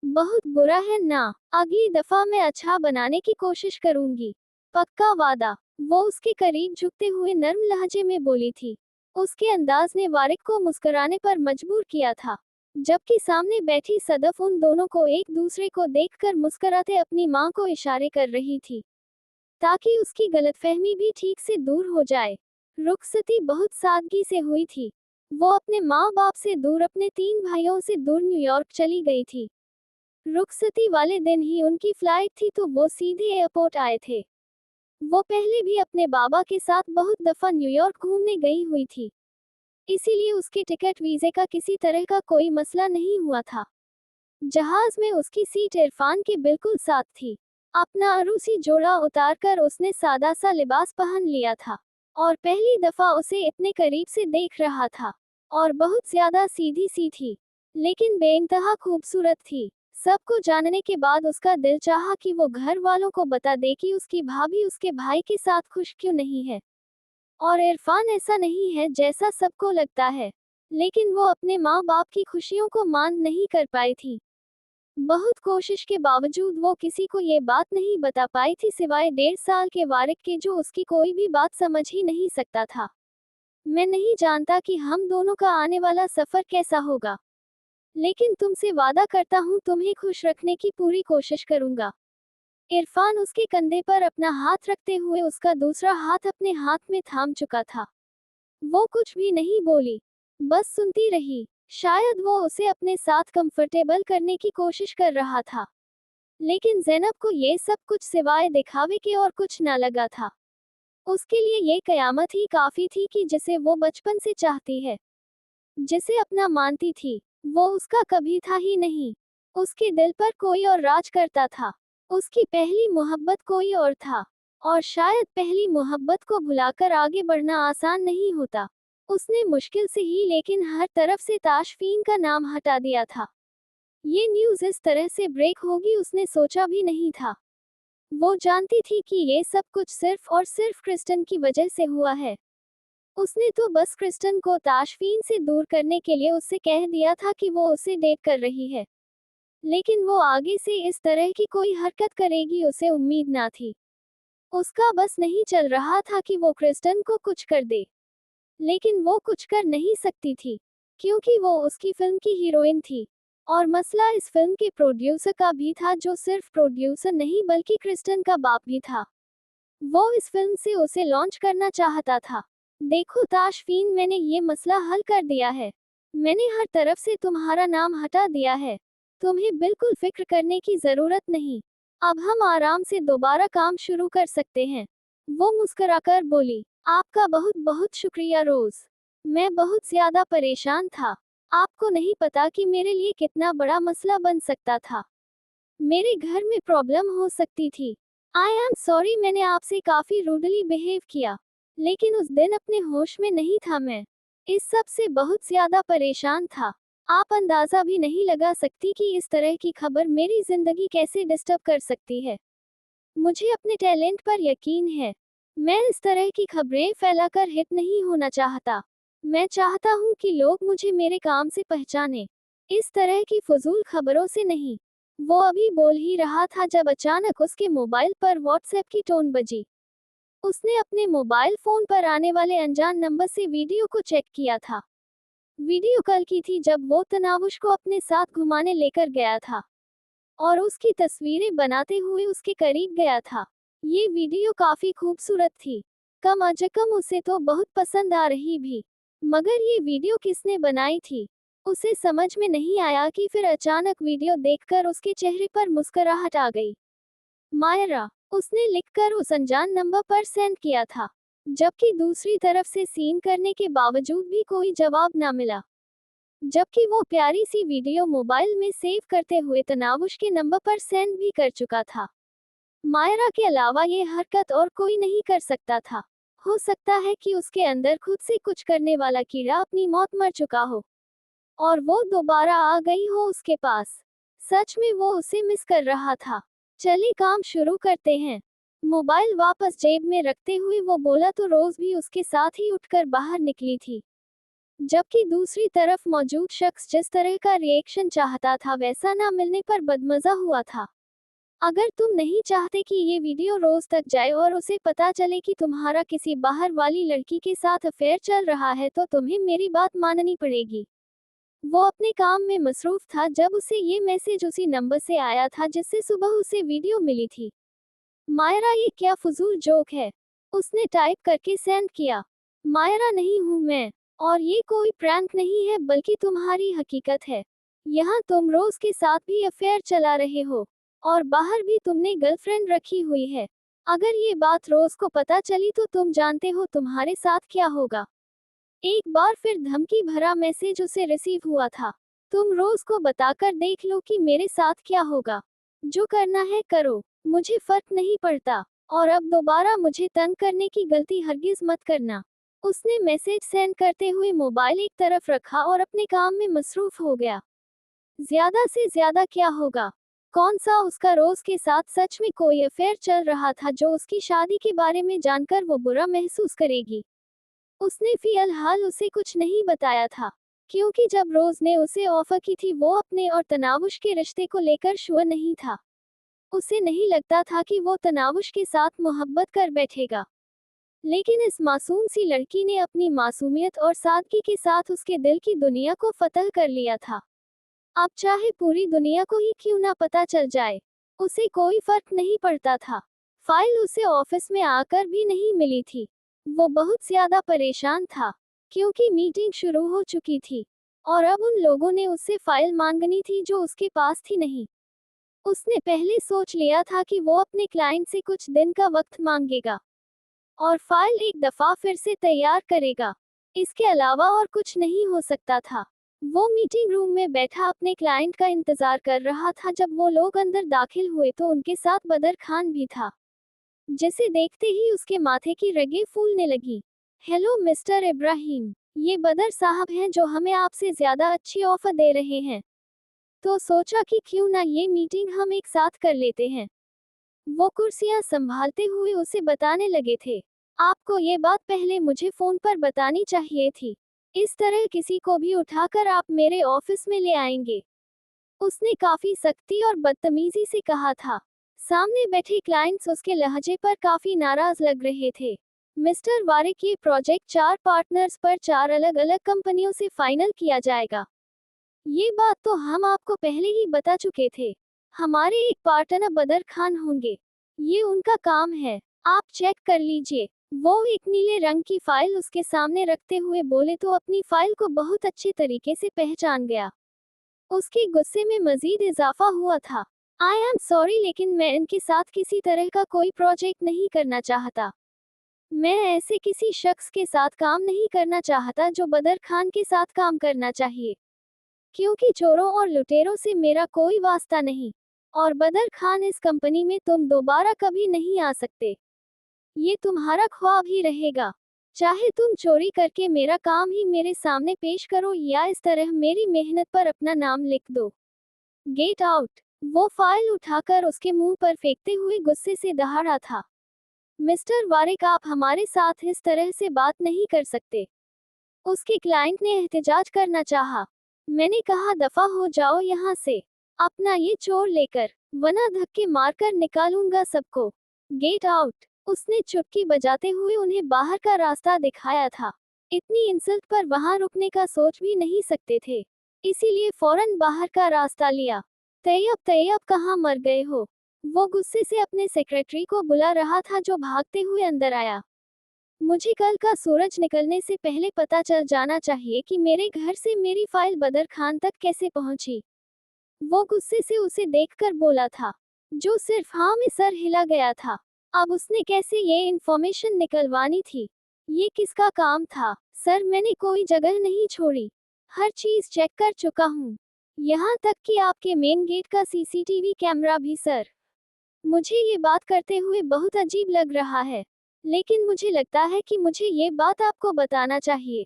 बहुत बुरा है ना? अगली दफा मैं अच्छा बनाने की कोशिश करूंगी, पक्का वादा। वो उसके करीब झुकते हुए नर्म लहजे में बोली थी। उसके अंदाज ने वारिक को मुस्कुराने पर मजबूर किया था, जबकि सामने बैठी सदफ उन दोनों को एक दूसरे को देखकर मुस्कुराते अपनी मां को इशारे कर रही थी, ताकि उसकी गलतफहमी भी ठीक से दूर हो जाए। रुखसती बहुत सादगी से हुई थी। वो अपने माँ बाप से दूर, अपने 3 भाइयों से दूर न्यूयॉर्क चली गई थी। रुखसती वाले दिन ही उनकी फ्लाइट थी, तो वो सीधे एयरपोर्ट आए थे। वो पहले भी अपने बाबा के साथ बहुत दफा न्यूयॉर्क घूमने गई हुई थी, इसीलिए उसके टिकट वीजे का किसी तरह का कोई मसला नहीं हुआ था। जहाज में उसकी सीट इरफान के बिल्कुल साथ थी। अपना अरूसी जोड़ा उतारकर उसने सादा सा लिबास पहन लिया था, और पहली दफा उसे इतने करीब से देख रहा था। और बहुत ज्यादा सीधी सी थी, लेकिन बेइंतहा खूबसूरत थी। सबको जानने के बाद उसका दिल चाहा कि वो घर वालों को बता दे कि उसकी भाभी उसके भाई के साथ खुश क्यों नहीं है। और इरफान ऐसा नहीं है जैसा सबको लगता है, लेकिन वो अपने माँ बाप की खुशियों को मान नहीं कर पाई थी। बहुत कोशिश के बावजूद वो किसी को ये बात नहीं बता पाई थी, सिवाय 1.5 साल के वारिक के, जो उसकी कोई भी बात समझ ही नहीं सकता था। मैं नहीं जानता कि हम दोनों का आने वाला सफर कैसा होगा, लेकिन तुमसे वादा करता हूँ तुम्हें खुश रखने की पूरी कोशिश करूंगा। इरफान उसके कंधे पर अपना हाथ रखते हुए उसका दूसरा हाथ अपने हाथ में थाम चुका था। वो कुछ भी नहीं बोली, बस सुनती रही। शायद वो उसे अपने साथ कंफर्टेबल करने की कोशिश कर रहा था, लेकिन ज़ैनब को ये सब कुछ सिवाय दिखावे के और कुछ न लगा था। उसके लिए ये कयामत ही काफी थी कि जिसे वो बचपन से चाहती है, जिसे अपना मानती थी, वो उसका कभी था ही नहीं। उसके दिल पर कोई और राज करता था। उसकी पहली मोहब्बत कोई और था, और शायद पहली मोहब्बत को भुलाकर आगे बढ़ना आसान नहीं होता। उसने मुश्किल से ही, लेकिन हर तरफ से ताशफीन का नाम हटा दिया था। ये न्यूज़ इस तरह से ब्रेक होगी उसने सोचा भी नहीं था। वो जानती थी कि ये सब कुछ सिर्फ और सिर्फ क्रिस्टन की वजह से हुआ है। उसने तो बस क्रिस्टन को ताशफीन से दूर करने के लिए उससे कह दिया था कि वो उसे डेट कर रही है, लेकिन वो आगे से इस तरह की कोई हरकत करेगी उसे उम्मीद ना थी। उसका बस नहीं चल रहा था कि वो क्रिस्टन को कुछ कर दे, लेकिन वो कुछ कर नहीं सकती थी, क्योंकि वो उसकी फिल्म की हीरोइन थी। और मसला इस फिल्म के प्रोड्यूसर का भी था, जो सिर्फ प्रोड्यूसर नहीं बल्कि क्रिस्टन का बाप भी था। वो इस फिल्म से उसे लॉन्च करना चाहता था। देखो ताशफीन, मैंने ये मसला हल कर दिया है। मैंने हर तरफ से तुम्हारा नाम हटा दिया है। तुम्हें बिल्कुल फिक्र करने की जरूरत नहीं। अब हम आराम से दोबारा काम शुरू कर सकते हैं। वो मुस्कुराकर बोली, आपका बहुत बहुत शुक्रिया रोज। मैं बहुत ज्यादा परेशान था। आपको नहीं पता कि मेरे लिए कितना बड़ा मसला बन सकता था। मेरे घर में प्रॉब्लम हो सकती थी। आई एम सॉरी, मैंने आपसे काफी रूडली बिहेव किया, लेकिन उस दिन अपने होश में नहीं था। मैं इस सब से बहुत ज्यादा परेशान था। आप अंदाजा भी नहीं लगा सकती कि इस तरह की खबर मेरी जिंदगी कैसे डिस्टर्ब कर सकती है। मुझे अपने टैलेंट पर यकीन है। मैं इस तरह की खबरें फैलाकर हिट नहीं होना चाहता। मैं चाहता हूँ कि लोग मुझे मेरे काम से पहचानें, इस तरह की फजूल खबरों से नहीं। वो अभी बोल ही रहा था जब अचानक उसके मोबाइल पर व्हाट्सएप की टोन बजी। उसने अपने मोबाइल फोन पर आने वाले अनजान नंबर से वीडियो को चेक किया था। वीडियो कॉल की थी जब वो तनावुश को अपने साथ घुमाने लेकर गया था और उसकी तस्वीरें बनाते हुए उसके करीब गया था। ये वीडियो काफी खूबसूरत थी। कम अज कम उसे तो बहुत पसंद आ रही भी। मगर ये वीडियो किसने बनाई थी? उसे समझ में नहीं आया कि फिर अचानक वीडियो देखकर उसके चेहरे पर मुस्कुराहट आ गई। मायरा, उसने लिखकर उस अनजान नंबर पर सेंड किया था, जबकि दूसरी तरफ से सीन करने के बावजूद भी कोई जवाब ना मिला। जबकि वो प्यारी सी वीडियो मोबाइल में सेव करते हुए तनावुश के नंबर पर सेंड भी कर चुका था। मायरा के अलावा ये हरकत और कोई नहीं कर सकता था। हो सकता है कि उसके अंदर खुद से कुछ करने वाला कीड़ा अपनी मौत मर चुका हो और वो दोबारा आ गई हो उसके पास। सच में वो उसे मिस कर रहा था। चलिए काम शुरू करते हैं। मोबाइल वापस जेब में रखते हुए वो बोला तो रोज भी उसके साथ ही उठकर बाहर निकली थी। जबकि दूसरी तरफ मौजूद शख्स जिस तरह का रिएक्शन चाहता था वैसा ना मिलने पर बदमजा हुआ था। अगर तुम नहीं चाहते कि ये वीडियो रोज तक जाए और उसे पता चले कि तुम्हारा किसी बाहर वाली लड़की के साथ अफेयर चल रहा है तो तुम्हें मेरी बात माननी पड़ेगी। वो अपने काम में मसरूफ था जब उसे ये मैसेज उसी नंबर से आया था जिससे सुबह उसे वीडियो मिली थी। मायरा, ये क्या फजूल जोक है? उसने टाइप करके सेंड किया। मायरा नहीं हूँ मैं, और ये कोई प्रैंक नहीं है बल्कि तुम्हारी हकीकत है। यहाँ तुम रोज के साथ भी अफेयर चला रहे हो और बाहर भी तुमने गर्लफ्रेंड रखी हुई है। अगर ये बात रोज को पता चली तो तुम जानते हो तुम्हारे साथ क्या होगा। एक बार फिर धमकी भरा मैसेज उसे रिसीव हुआ था। तुम रोज को बताकर देख लो कि मेरे साथ क्या होगा। जो करना है करो, मुझे फर्क नहीं पड़ता, और अब दोबारा मुझे तंग करने की गलती हरगिज मत करना। उसने मैसेज सेंड करते हुए मोबाइल एक तरफ रखा और अपने काम में मसरूफ हो गया। ज्यादा से ज्यादा क्या होगा? कौन सा उसका रोज के साथ सच में कोई अफेयर चल रहा था जो उसकी शादी के बारे में जानकर वो बुरा महसूस करेगी? उसने फिलहाल उसे कुछ नहीं बताया था, क्योंकि जब रोज ने उसे ऑफर की थी वो अपने और तनावुश के रिश्ते को लेकर श्योर नहीं था। उसे नहीं लगता था कि वो तनावुश के साथ मोहब्बत कर बैठेगा। लेकिन इस मासूम सी लड़की ने अपनी मासूमियत और सादगी के साथ उसके दिल की दुनिया को फतह कर लिया था। अब चाहे पूरी दुनिया को ही क्यों ना पता चल जाए, उसे कोई फर्क नहीं पड़ता था। फाइल उसे ऑफिस में आकर भी नहीं मिली थी। वो बहुत ज्यादा परेशान था, क्योंकि मीटिंग शुरू हो चुकी थी और अब उन लोगों ने उससे फाइल मांगनी थी जो उसके पास थी नहीं। उसने पहले सोच लिया था कि वो अपने क्लाइंट से कुछ दिन का वक्त मांगेगा और फाइल एक दफा फिर से तैयार करेगा। इसके अलावा और कुछ नहीं हो सकता था। वो मीटिंग रूम में बैठा अपने क्लाइंट का इंतजार कर रहा था। जब वो लोग अंदर दाखिल हुए तो उनके साथ बदर खान भी था, जिसे देखते ही उसके माथे की रगें फूलने लगी। हेलो मिस्टर इब्राहिम, ये बदर साहब हैं जो हमें आपसे ज्यादा अच्छी ऑफर दे रहे हैं, तो सोचा कि क्यों ना ये मीटिंग हम एक साथ कर लेते हैं। वो कुर्सियां संभालते हुए उसे बताने लगे थे। आपको ये बात पहले मुझे फोन पर बतानी चाहिए थी। इस तरह किसी को भी उठाकर आप मेरे ऑफिस में ले आएंगे, उसने काफी सख्ती और बदतमीजी से कहा था। सामने बैठे क्लाइंट्स उसके लहजे पर काफी नाराज लग रहे थे। मिस्टर वारिक, ये प्रोजेक्ट 4 पार्टनर्स पर 4 अलग अलग कंपनियों से फाइनल किया जाएगा। ये बात तो हम आपको पहले ही बता चुके थे। हमारे एक पार्टनर बदर खान होंगे, ये उनका काम है। आप चेक कर लीजिए। वो एक नीले रंग की फाइल उसके सामने रखते हुए बोले तो अपनी फाइल को बहुत अच्छे तरीके से पहचान गया। उसके गुस्से में मजीद इजाफा हुआ था। आई एम सॉरी, लेकिन मैं इनके साथ किसी तरह का कोई प्रोजेक्ट नहीं करना चाहता। मैं ऐसे किसी शख्स के साथ काम नहीं करना चाहता जो बदर खान के साथ काम करना चाहिए, क्योंकि चोरों और लुटेरों से मेरा कोई वास्ता नहीं, और बदर खान, इस कंपनी में तुम दोबारा कभी नहीं आ सकते। ये तुम्हारा ख्वाब ही रहेगा। चाहे तुम चोरी करके मेरा काम ही मेरे सामने पेश करो या इस तरह मेरी मेहनत पर अपना नाम लिख दो। Get out. वो फाइल उठाकर उसके मुंह पर फेंकते हुए गुस्से से दहाड़ा था। मिस्टर वारिक, आप हमारे साथ इस तरह से बात नहीं कर सकते, उसके क्लाइंट ने एहतजाज करना चाहा। मैंने कहा दफा हो जाओ यहाँ से, अपना ये चोर लेकर, वरना धक्के मारकर निकालूंगा सबको। Get out. उसने चुटकी बजाते हुए उन्हें बाहर का रास्ता दिखाया था। इतनी इंसल्ट पर वहां रुकने का सोच भी नहीं सकते थे, इसीलिए फौरन बाहर का रास्ता लिया। तैयब तैयब कहाँ मर गए हो? वो गुस्से से अपने सेक्रेटरी को बुला रहा था जो भागते हुए अंदर आया। मुझे कल का सूरज निकलने से पहले पता चल जाना चाहिए कि मेरे घर से मेरी फाइल बदर खान तक कैसे पहुंची। वो गुस्से से उसे देखकर बोला था, जो सिर्फ हाँ में सर हिला गया था। अब उसने कैसे ये इन्फॉर्मेशन निकलवानी थी? ये किसका काम था? सर, मैंने कोई जगह नहीं छोड़ी, हर चीज चेक कर चुका हूँ, यहाँ तक कि आपके मेन गेट का सीसीटीवी कैमरा भी। सर, मुझे ये बात करते हुए बहुत अजीब लग रहा है, लेकिन मुझे लगता है कि मुझे ये बात आपको बताना चाहिए।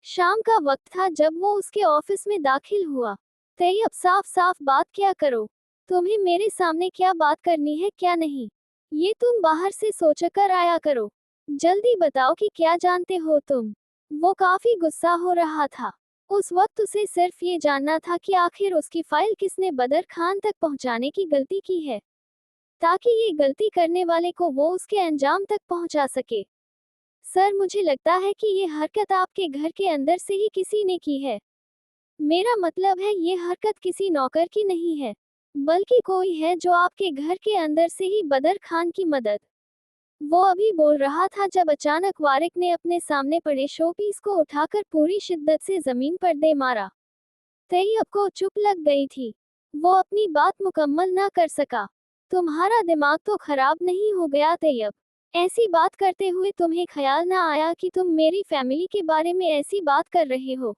शाम का वक्त था जब वो उसके ऑफिस में दाखिल हुआ। तैयब, साफ साफ बात क्या करो, तुम्हें मेरे सामने क्या बात करनी है क्या नहीं, ये तुम बाहर से सोचकर आया करो। जल्दी बताओ कि क्या जानते हो तुम। वो काफी गुस्सा हो रहा था। उस वक्त उसे सिर्फ ये जानना था कि आखिर उसकी फाइल किसने बदर खान तक पहुंचाने की गलती की है, ताकि ये गलती करने वाले को वो उसके अंजाम तक पहुंचा सके। सर, मुझे लगता है कि ये हरकत आपके घर के अंदर से ही किसी ने की है। मेरा मतलब है, ये हरकत किसी नौकर की नहीं है, बल्कि कोई है जो आपके घर के अंदर से ही बदर खान की मदद। वो अभी बोल रहा था जब अचानक वारिक ने अपने सामने पड़े शोपीस को उठाकर पूरी शिद्दत से जमीन पर दे मारा। तैयब को चुप लग गई थी। वो अपनी बात मुकम्मल ना कर सका। तुम्हारा दिमाग तो खराब नहीं हो गया तैयब? ऐसी बात करते हुए तुम्हें ख्याल ना आया कि तुम मेरी फैमिली के बारे में ऐसी बात कर रहे हो?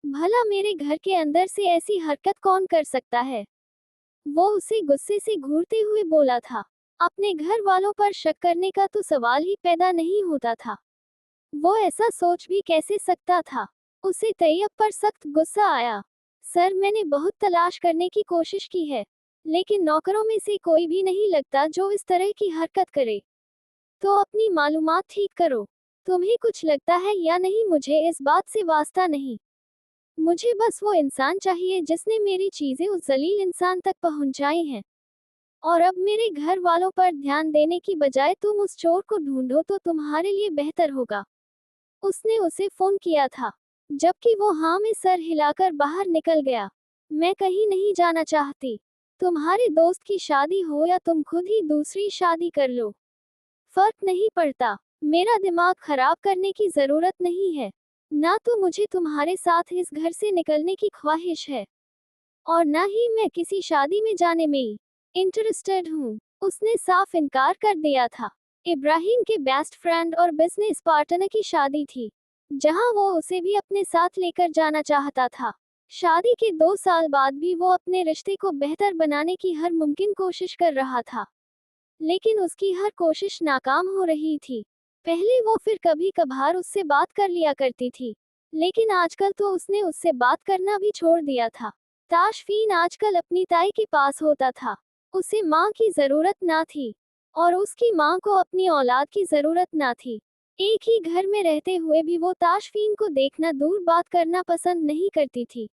भला मेरे घर के अंदर से ऐसी हरकत कौन कर सकता है? वो उसे गुस्से से घूरते हुए बोला था। अपने घर वालों पर शक करने का तो सवाल ही पैदा नहीं होता था। वो ऐसा सोच भी कैसे सकता था? उसे तैयब पर सख्त गुस्सा आया। सर, मैंने बहुत तलाश करने की कोशिश की है, लेकिन नौकरों में से कोई भी नहीं लगता जो इस तरह की हरकत करे। तो अपनी मालूमात ठीक करो। तुम्हें कुछ लगता है या नहीं, मुझे इस बात से वास्ता नहीं। मुझे बस वो इंसान चाहिए जिसने मेरी चीजें उस जलील इंसान तक पहुंचाई हैं। और अब मेरे घर वालों पर ध्यान देने की बजाय तुम उस चोर को ढूंढो तो तुम्हारे लिए बेहतर होगा। उसने उसे फोन किया था, जबकि वो हाँ में सर हिलाकर बाहर निकल गया। मैं कहीं नहीं जाना चाहती। तुम्हारे दोस्त की शादी हो या तुम खुद ही दूसरी शादी कर लो, फर्क नहीं पड़ता। मेरा दिमाग खराब करने की जरूरत नहीं है। ना तो मुझे तुम्हारे साथ इस घर से निकलने की ख्वाहिश है, और ना ही मैं किसी शादी में जाने में इंटरेस्टेड हूँ। उसने साफ इनकार कर दिया था। इब्राहिम के बेस्ट फ्रेंड और बिजनेस पार्टनर की शादी थी, जहां वो उसे भी अपने साथ लेकर जाना चाहता था। शादी के 2 साल बाद भी वो अपने रिश्ते को बेहतर बनाने की हर मुमकिन कोशिश कर रहा था, लेकिन उसकी हर कोशिश नाकाम हो रही थी। पहले वो फिर कभी कभार उससे बात कर लिया करती थी, लेकिन आजकल तो उसने उससे बात करना भी छोड़ दिया था। ताशफीन आजकल अपनी ताई के पास होता था। उसे माँ की जरूरत ना थी, और उसकी माँ को अपनी औलाद की जरूरत ना थी। एक ही घर में रहते हुए भी वो ताशफीन को देखना दूर बात करना पसंद नहीं करती थी।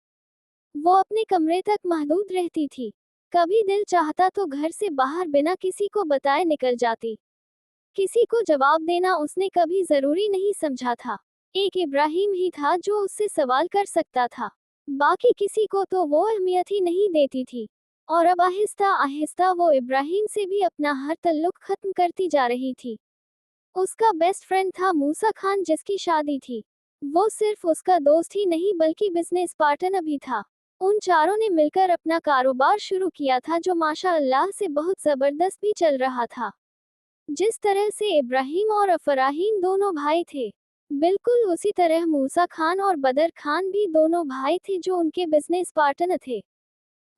वो अपने कमरे तक महदूद रहती थी। कभी दिल चाहता तो घर से बाहर बिना किसी को बताए निकल जाती। किसी को जवाब देना उसने कभी जरूरी नहीं समझा था। एक इब्राहिम ही था जो उससे सवाल कर सकता था, बाकी किसी को तो वो अहमियत ही नहीं देती थी। और अब आहिस्ता आहिस्ता वो इब्राहिम से भी अपना हर ताल्लुक खत्म करती जा रही थी। उसका बेस्ट फ्रेंड था मूसा खान जिसकी शादी थी। वो सिर्फ उसका दोस्त ही नहीं बल्कि बिजनेस पार्टनर भी था। उन चारों ने मिलकर अपना कारोबार शुरू किया था जो माशाअल्लाह से बहुत जबरदस्त भी चल रहा था। जिस तरह से इब्राहिम और अफराहीम दोनों भाई थे, बिल्कुल उसी तरह मूसा खान और बदर खान भी दोनों भाई थे जो उनके बिजनेस पार्टनर थे।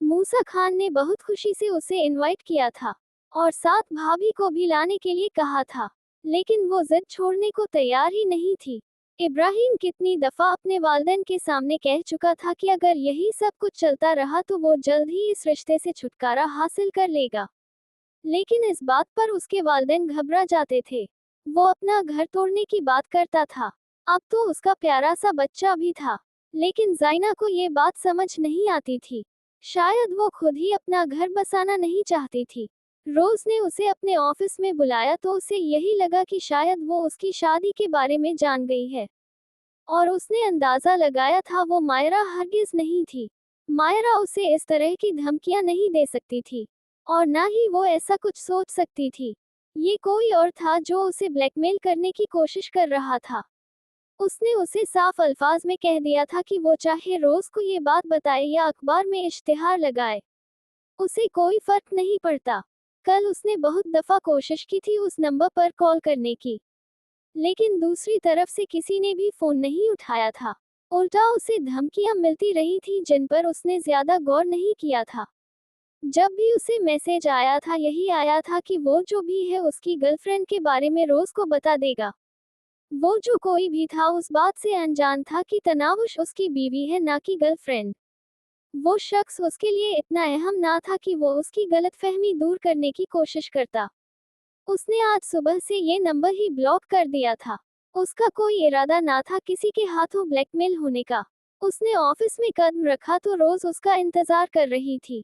मूसा खान ने बहुत खुशी से उसे इनवाइट किया था, और साथ भाभी को भी लाने के लिए कहा था, लेकिन वो जिद छोड़ने को तैयार ही नहीं थी। इब्राहिम कितनी दफा अपने वालिदैन के सामने कह चुका था कि अगर यही सब कुछ चलता रहा तो वो जल्द ही इस रिश्ते से छुटकारा हासिल कर लेगा, लेकिन इस बात पर उसके वालिदैन घबरा जाते थे। वो अपना घर तोड़ने की बात करता था। अब तो उसका प्यारा सा बच्चा भी था, लेकिन जाइना को ये बात समझ नहीं आती थी। शायद वो खुद ही अपना घर बसाना नहीं चाहती थी। रोज ने उसे अपने ऑफिस में बुलाया तो उसे यही लगा कि शायद वो उसकी शादी के बारे में जान गई है, और उसने अंदाजा लगाया था वो मायरा हरगिज नहीं थी। मायरा उसे इस तरह की धमकियां नहीं दे सकती थी, और ना ही वो ऐसा कुछ सोच सकती थी। ये कोई और था जो उसे ब्लैकमेल करने की कोशिश कर रहा था। उसने उसे साफ अल्फाज में कह दिया था कि वो चाहे रोज को ये बात बताए या अखबार में इश्तिहार लगाए, उसे कोई फर्क नहीं पड़ता। कल उसने बहुत दफा कोशिश की थी उस नंबर पर कॉल करने की, लेकिन दूसरी तरफ से किसी ने भी फोन नहीं उठाया था। उल्टा उसे धमकियां मिलती रही थी जिन पर उसने ज्यादा गौर नहीं किया था। जब भी उसे मैसेज आया था यही आया था कि वो जो भी है उसकी गर्लफ्रेंड के बारे में रोज को बता देगा। वो जो कोई भी था उस बात से अनजान था कि तनावुश उसकी बीवी है ना कि गर्लफ्रेंड। वो शख्स उसके लिए इतना अहम ना था कि वो उसकी गलतफहमी दूर करने की कोशिश करता। उसने आज सुबह से ये नंबर ही ब्लॉक कर दिया था। उसका कोई इरादा ना था किसी के हाथों ब्लैकमेल होने का। उसने ऑफिस में कदम रखा तो रोज उसका इंतजार कर रही थी।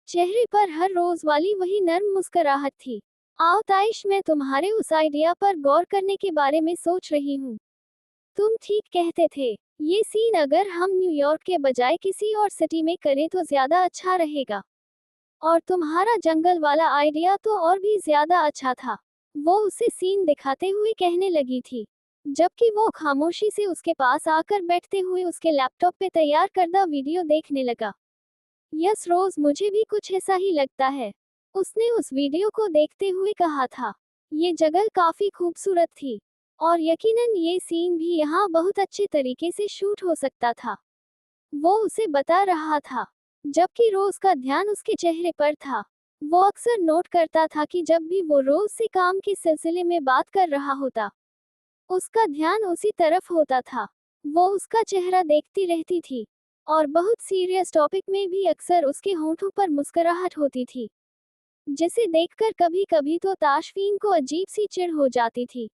चेहरे पर हर रोज वाली वही नर्म मुस्कुराहट थी। आओ ताइश, मैं तुम्हारे उस आइडिया पर गौर करने के बारे में सोच रही हूँ। तुम ठीक कहते थे। ये सीन अगर हम न्यूयॉर्क के बजाय किसी और सिटी में करें तो ज्यादा अच्छा रहेगा। और तुम्हारा जंगल वाला आइडिया तो और भी ज्यादा अच्छा था। वो उसे सीन दिखाते हुए कहने लगी थी, जबकि वो खामोशी से उसके पास आकर बैठते हुए उसके लैपटॉप पे तैयार करदा वीडियो देखने लगा। यस रोज, मुझे भी कुछ ऐसा ही लगता है, उसने उस वीडियो को देखते हुए कहा था। ये जगह काफी खूबसूरत थी, और यकीनन ये सीन भी यहाँ बहुत अच्छे तरीके से शूट हो सकता था। वो उसे बता रहा था, जबकि रोज का ध्यान उसके चेहरे पर था। वो अक्सर नोट करता था कि जब भी वो रोज से काम के सिलसिले में बात कर रहा होता, उसका ध्यान उसी तरफ होता था। वो उसका चेहरा देखती रहती थी, और बहुत सीरियस टॉपिक में भी अक्सर उसके होंठों पर मुस्कुराहट होती थी, जिसे देखकर कभी कभी तो ताशफीन को अजीब सी चिढ़ हो जाती थी।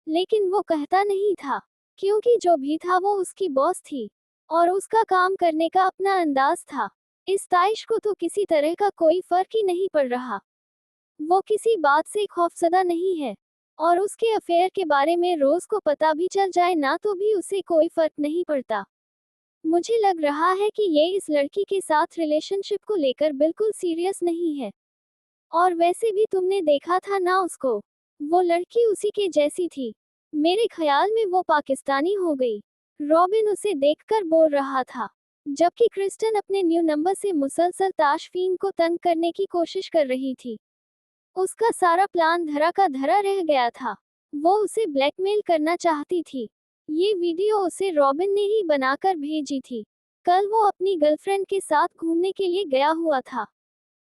लेकिन वो कहता नहीं था, क्योंकि जो भी था वो उसकी बॉस थी, और उसका काम करने का अपना अंदाज था। इस ताइश को तो किसी तरह का कोई फर्क ही नहीं पड़ रहा। वो किसी बात से खौफजदा नहीं है, और उसके अफेयर के बारे में रोज को पता भी चल जाए ना तो भी उसे कोई फर्क नहीं पड़ता। मुझे लग रहा है कि ये इस लड़की के साथ रिलेशनशिप को लेकर बिल्कुल सीरियस नहीं है। और वैसे भी तुमने देखा था ना उसको, वो लड़की उसी के जैसी थी। मेरे ख्याल में वो पाकिस्तानी हो गई। रॉबिन उसे देखकर बोल रहा था, जबकि क्रिस्टन अपने न्यू नंबर से मुसलसल ताशफीन को तंग करने की कोशिश कर रही थी। उसका सारा प्लान धरा का धरा रह गया था। वो उसे ब्लैकमेल करना चाहती थी। ये वीडियो उसे रॉबिन ने ही बनाकर भेजी थी। कल वो अपनी गर्लफ्रेंड के साथ घूमने के लिए गया हुआ था,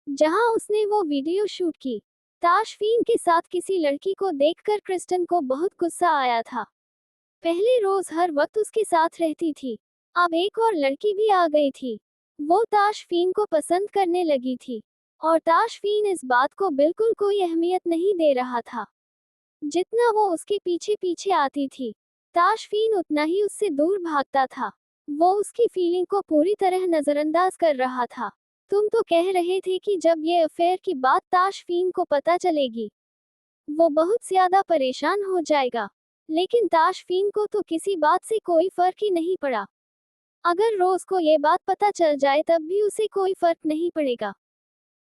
जहां उसने वो वीडियो शूट की। ताशफीन के साथ किसी लड़की को देखकर क्रिस्टन को बहुत गुस्सा आया था। पहले रोज हर वक्त उसके साथ रहती थी, अब एक और लड़की भी आ गई थी। वो ताशफीन को पसंद करने लगी थी, और ताशफीन इस बात को बिल्कुल कोई अहमियत नहीं दे रहा था। जितना वो उसके पीछे पीछे आती थी, ताशफीन उतना ही उससे दूर भागता था। वो उसकी फीलिंग को पूरी तरह नजरअंदाज कर रहा था। तुम तो कह रहे थे कि जब ये अफेयर की बात ताशफीन को पता चलेगी, वो बहुत ज्यादा परेशान हो जाएगा। लेकिन ताशफीन को तो किसी बात से कोई फर्क ही नहीं पड़ा। अगर रोज को ये बात पता चल जाए तब भी उसे कोई फर्क नहीं पड़ेगा।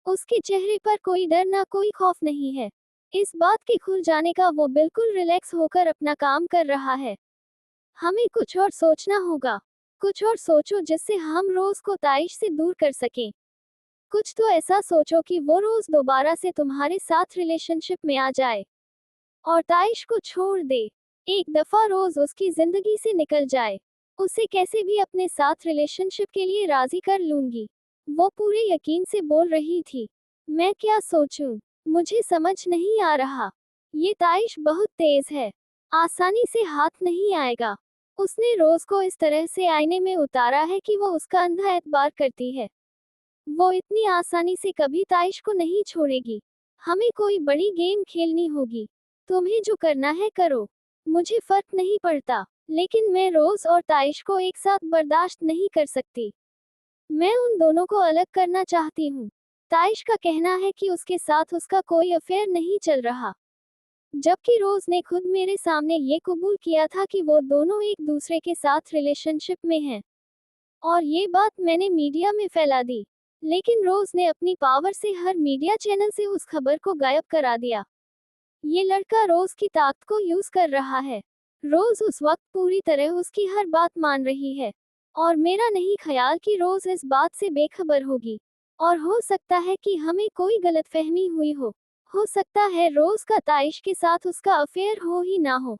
उसके चेहरे पर कोई डर ना कोई खौफ नहीं है। इस बात के खुल जाने का वो बिल्कुल रिलैक्स होकर अपना काम कर रहा है। हमें कुछ और सोचना होगा। कुछ और सोचो जिससे हम रोज को ताइश से दूर कर सकें। कुछ तो ऐसा सोचो कि वो रोज दोबारा से तुम्हारे साथ रिलेशनशिप में आ जाए, और ताइश को छोड़ दे। एक दफा रोज उसकी जिंदगी से निकल जाए। उसे कैसे भी अपने साथ रिलेशनशिप के लिए राजी कर लूंगी। वो पूरे यकीन से बोल रही थी। मैं क्या सोचूं? मुझे समझ नहीं आ रहा। ये ताइश बहुत तेज है, आसानी से हाथ नहीं आएगा। उसने रोज को इस तरह से आईने में उतारा है कि वो उसका अंधा एतबार करती है। वो इतनी आसानी से कभी ताइश को नहीं छोड़ेगी। हमें कोई बड़ी गेम खेलनी होगी। तुम्हें जो करना है करो, मुझे फर्क नहीं पड़ता। लेकिन मैं रोज और ताइश को एक साथ बर्दाश्त नहीं कर सकती। मैं उन दोनों को अलग करना चाहती हूँ। ताइश का कहना है कि उसके साथ उसका कोई अफेयर नहीं चल रहा, जबकि रोज ने खुद मेरे सामने ये कबूल किया था कि वो दोनों एक दूसरे के साथ रिलेशनशिप में हैं। और ये बात मैंने मीडिया में फैला दी, लेकिन रोज ने अपनी पावर से हर मीडिया चैनल से उस खबर को गायब करा दिया। ये लड़का रोज की ताकत को यूज कर रहा है। रोज उस वक्त पूरी तरह उसकी हर बात मान रही है, और मेरा नहीं ख्याल कि रोज इस बात से बेखबर होगी। और हो सकता है कि हमें कोई गलतफहमी हुई हो सकता है रोज का ताइश के साथ उसका अफेयर हो ही ना हो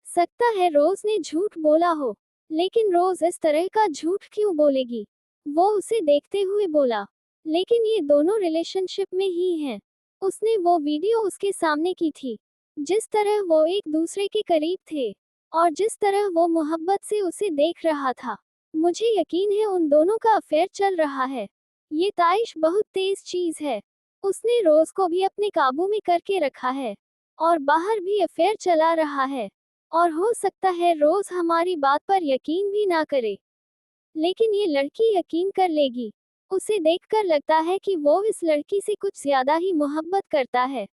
सकता है रोज ने झूठ बोला हो, लेकिन रोज इस तरह का झूठ क्यों बोलेगी? वो उसे देखते हुए बोला, लेकिन ये दोनों रिलेशनशिप में ही हैं। उसने वो वीडियो उसके सामने की थी, जिस तरह वो एक दूसरे के करीब थे, और जिस तरह वो मोहब्बत से उसे देख रहा था। मुझे यकीन है उन दोनों का अफेयर चल रहा है। ये ताइश बहुत तेज चीज है। उसने रोज को भी अपने काबू में करके रखा है, और बाहर भी अफेयर चला रहा है। और हो सकता है रोज हमारी बात पर यकीन भी ना करे, लेकिन ये लड़की यकीन कर लेगी। उसे देखकर लगता है कि वो इस लड़की से कुछ ज्यादा ही मोहब्बत करता है।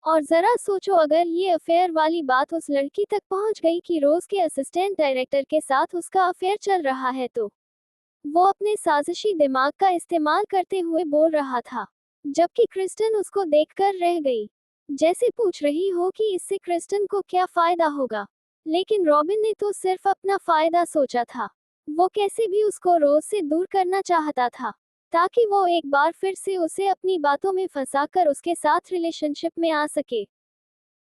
और जरा सोचो, अगर ये अफेयर वाली बात उस लड़की तक पहुंच गई कि रोज के असिस्टेंट डायरेक्टर के साथ उसका अफेयर चल रहा है, तो वो अपने साजिशी दिमाग का इस्तेमाल करते हुए बोल रहा था, जबकि क्रिस्टन उसको देखकर रह गई, जैसे पूछ रही हो कि इससे क्रिस्टन को क्या फायदा होगा। लेकिन रॉबिन ने तो सिर्फ अपना फायदा सोचा था। वो कैसे भी उसको रोज से दूर करना चाहता था, ताकि वो एक बार फिर से उसे अपनी बातों में फंसाकर उसके साथ रिलेशनशिप में आ सके,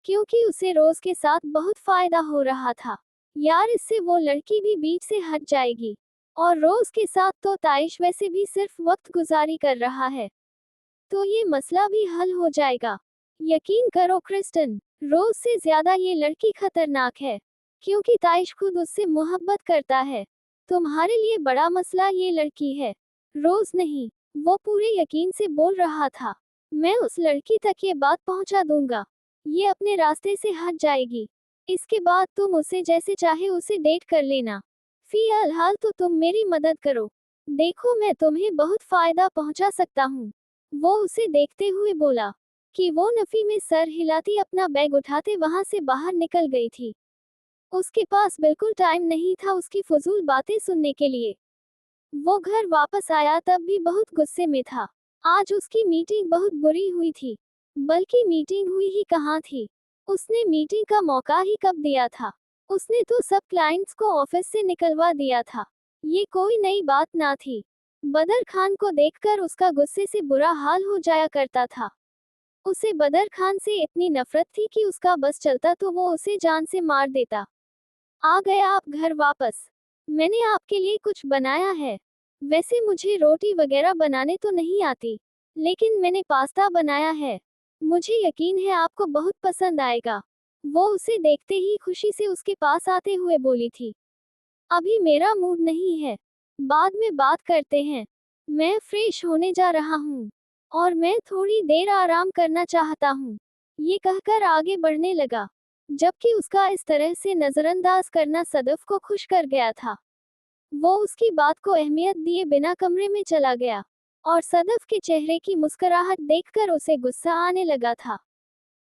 क्योंकि उसे रोज के साथ बहुत फायदा हो रहा था। यार, इससे वो लड़की भी बीच से हट जाएगी, और रोज के साथ तो ताइश वैसे भी सिर्फ वक्त गुजारी कर रहा है, तो ये मसला भी हल हो जाएगा। यकीन करो क्रिस्टन, रोज से ज्यादा ये लड़की खतरनाक है, क्योंकि ताइश खुद उससे मोहब्बत करता है। तुम्हारे लिए बड़ा मसला ये लड़की है, रोज नहीं। वो पूरे यकीन से बोल रहा था, मैं उस लड़की तक ये बात पहुंचा दूंगा, ये अपने रास्ते से हट जाएगी। इसके बाद तुम उसे जैसे चाहे उसे डेट कर लेना। फिलहाल तो तुम मेरी मदद करो, देखो मैं तुम्हें बहुत फायदा पहुंचा सकता हूँ। वो उसे देखते हुए बोला कि वो नफी में सर हिलाती अपना बैग उठाते वहां से बाहर निकल गई थी। उसके पास बिल्कुल टाइम नहीं था उसकी फजूल बातें सुनने के लिए। वो घर वापस आया तब भी बहुत गुस्से में था। आज उसकी मीटिंग बहुत बुरी हुई थी, बल्कि मीटिंग हुई ही कहाँ थी, उसने मीटिंग का मौका ही कब दिया था। उसने तो सब क्लाइंट्स को ऑफिस से निकलवा दिया था। ये कोई नई बात ना थी। बदर खान को देखकर उसका गुस्से से बुरा हाल हो जाया करता था। उसे बदर खान से इतनी नफरत थी कि उसका बस चलता तो वो उसे जान से मार देता। आ गए आप घर वापस? मैंने आपके लिए कुछ बनाया है। वैसे मुझे रोटी वगैरह बनाने तो नहीं आती, लेकिन मैंने पास्ता बनाया है। मुझे यकीन है आपको बहुत पसंद आएगा। वो उसे देखते ही खुशी से उसके पास आते हुए बोली थी, अभी मेरा मूड नहीं है, बाद में बात करते हैं। मैं फ्रेश होने जा रहा हूँ, और मैं थोड़ी देर आराम करना चाहता हूँ। ये कहकर आगे बढ़ने लगा, जबकि उसका इस तरह से नजरअंदाज करना सदफ को खुश कर गया था। वो उसकी बात को अहमियत दिए बिना कमरे में चला गया, और सदफ के चेहरे की मुस्कुराहट देखकर उसे गुस्सा आने लगा था।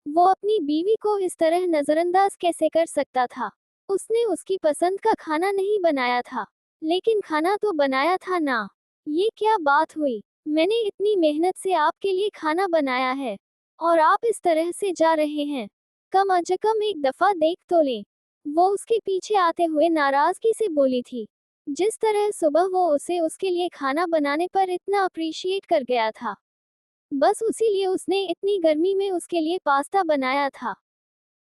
वो अपनी बीवी को इस तरह नजरअंदाज कैसे कर सकता था? उसने उसकी पसंद का खाना नहीं बनाया था, लेकिन खाना तो बनाया था ना। ये क्या बात हुई? मैंने इतनी मेहनत से आपके लिए खाना बनाया है, और आप इस तरह से जा रहे हैं। कम अज कम एक दफा देख तो लें। वो उसके पीछे आते हुए नाराजगी से बोली थी। जिस तरह सुबह वो उसे उसके लिए खाना बनाने पर इतना अप्रिशिएट कर गया था, बस उसीलिए उसने इतनी गर्मी में उसके लिए पास्ता बनाया था,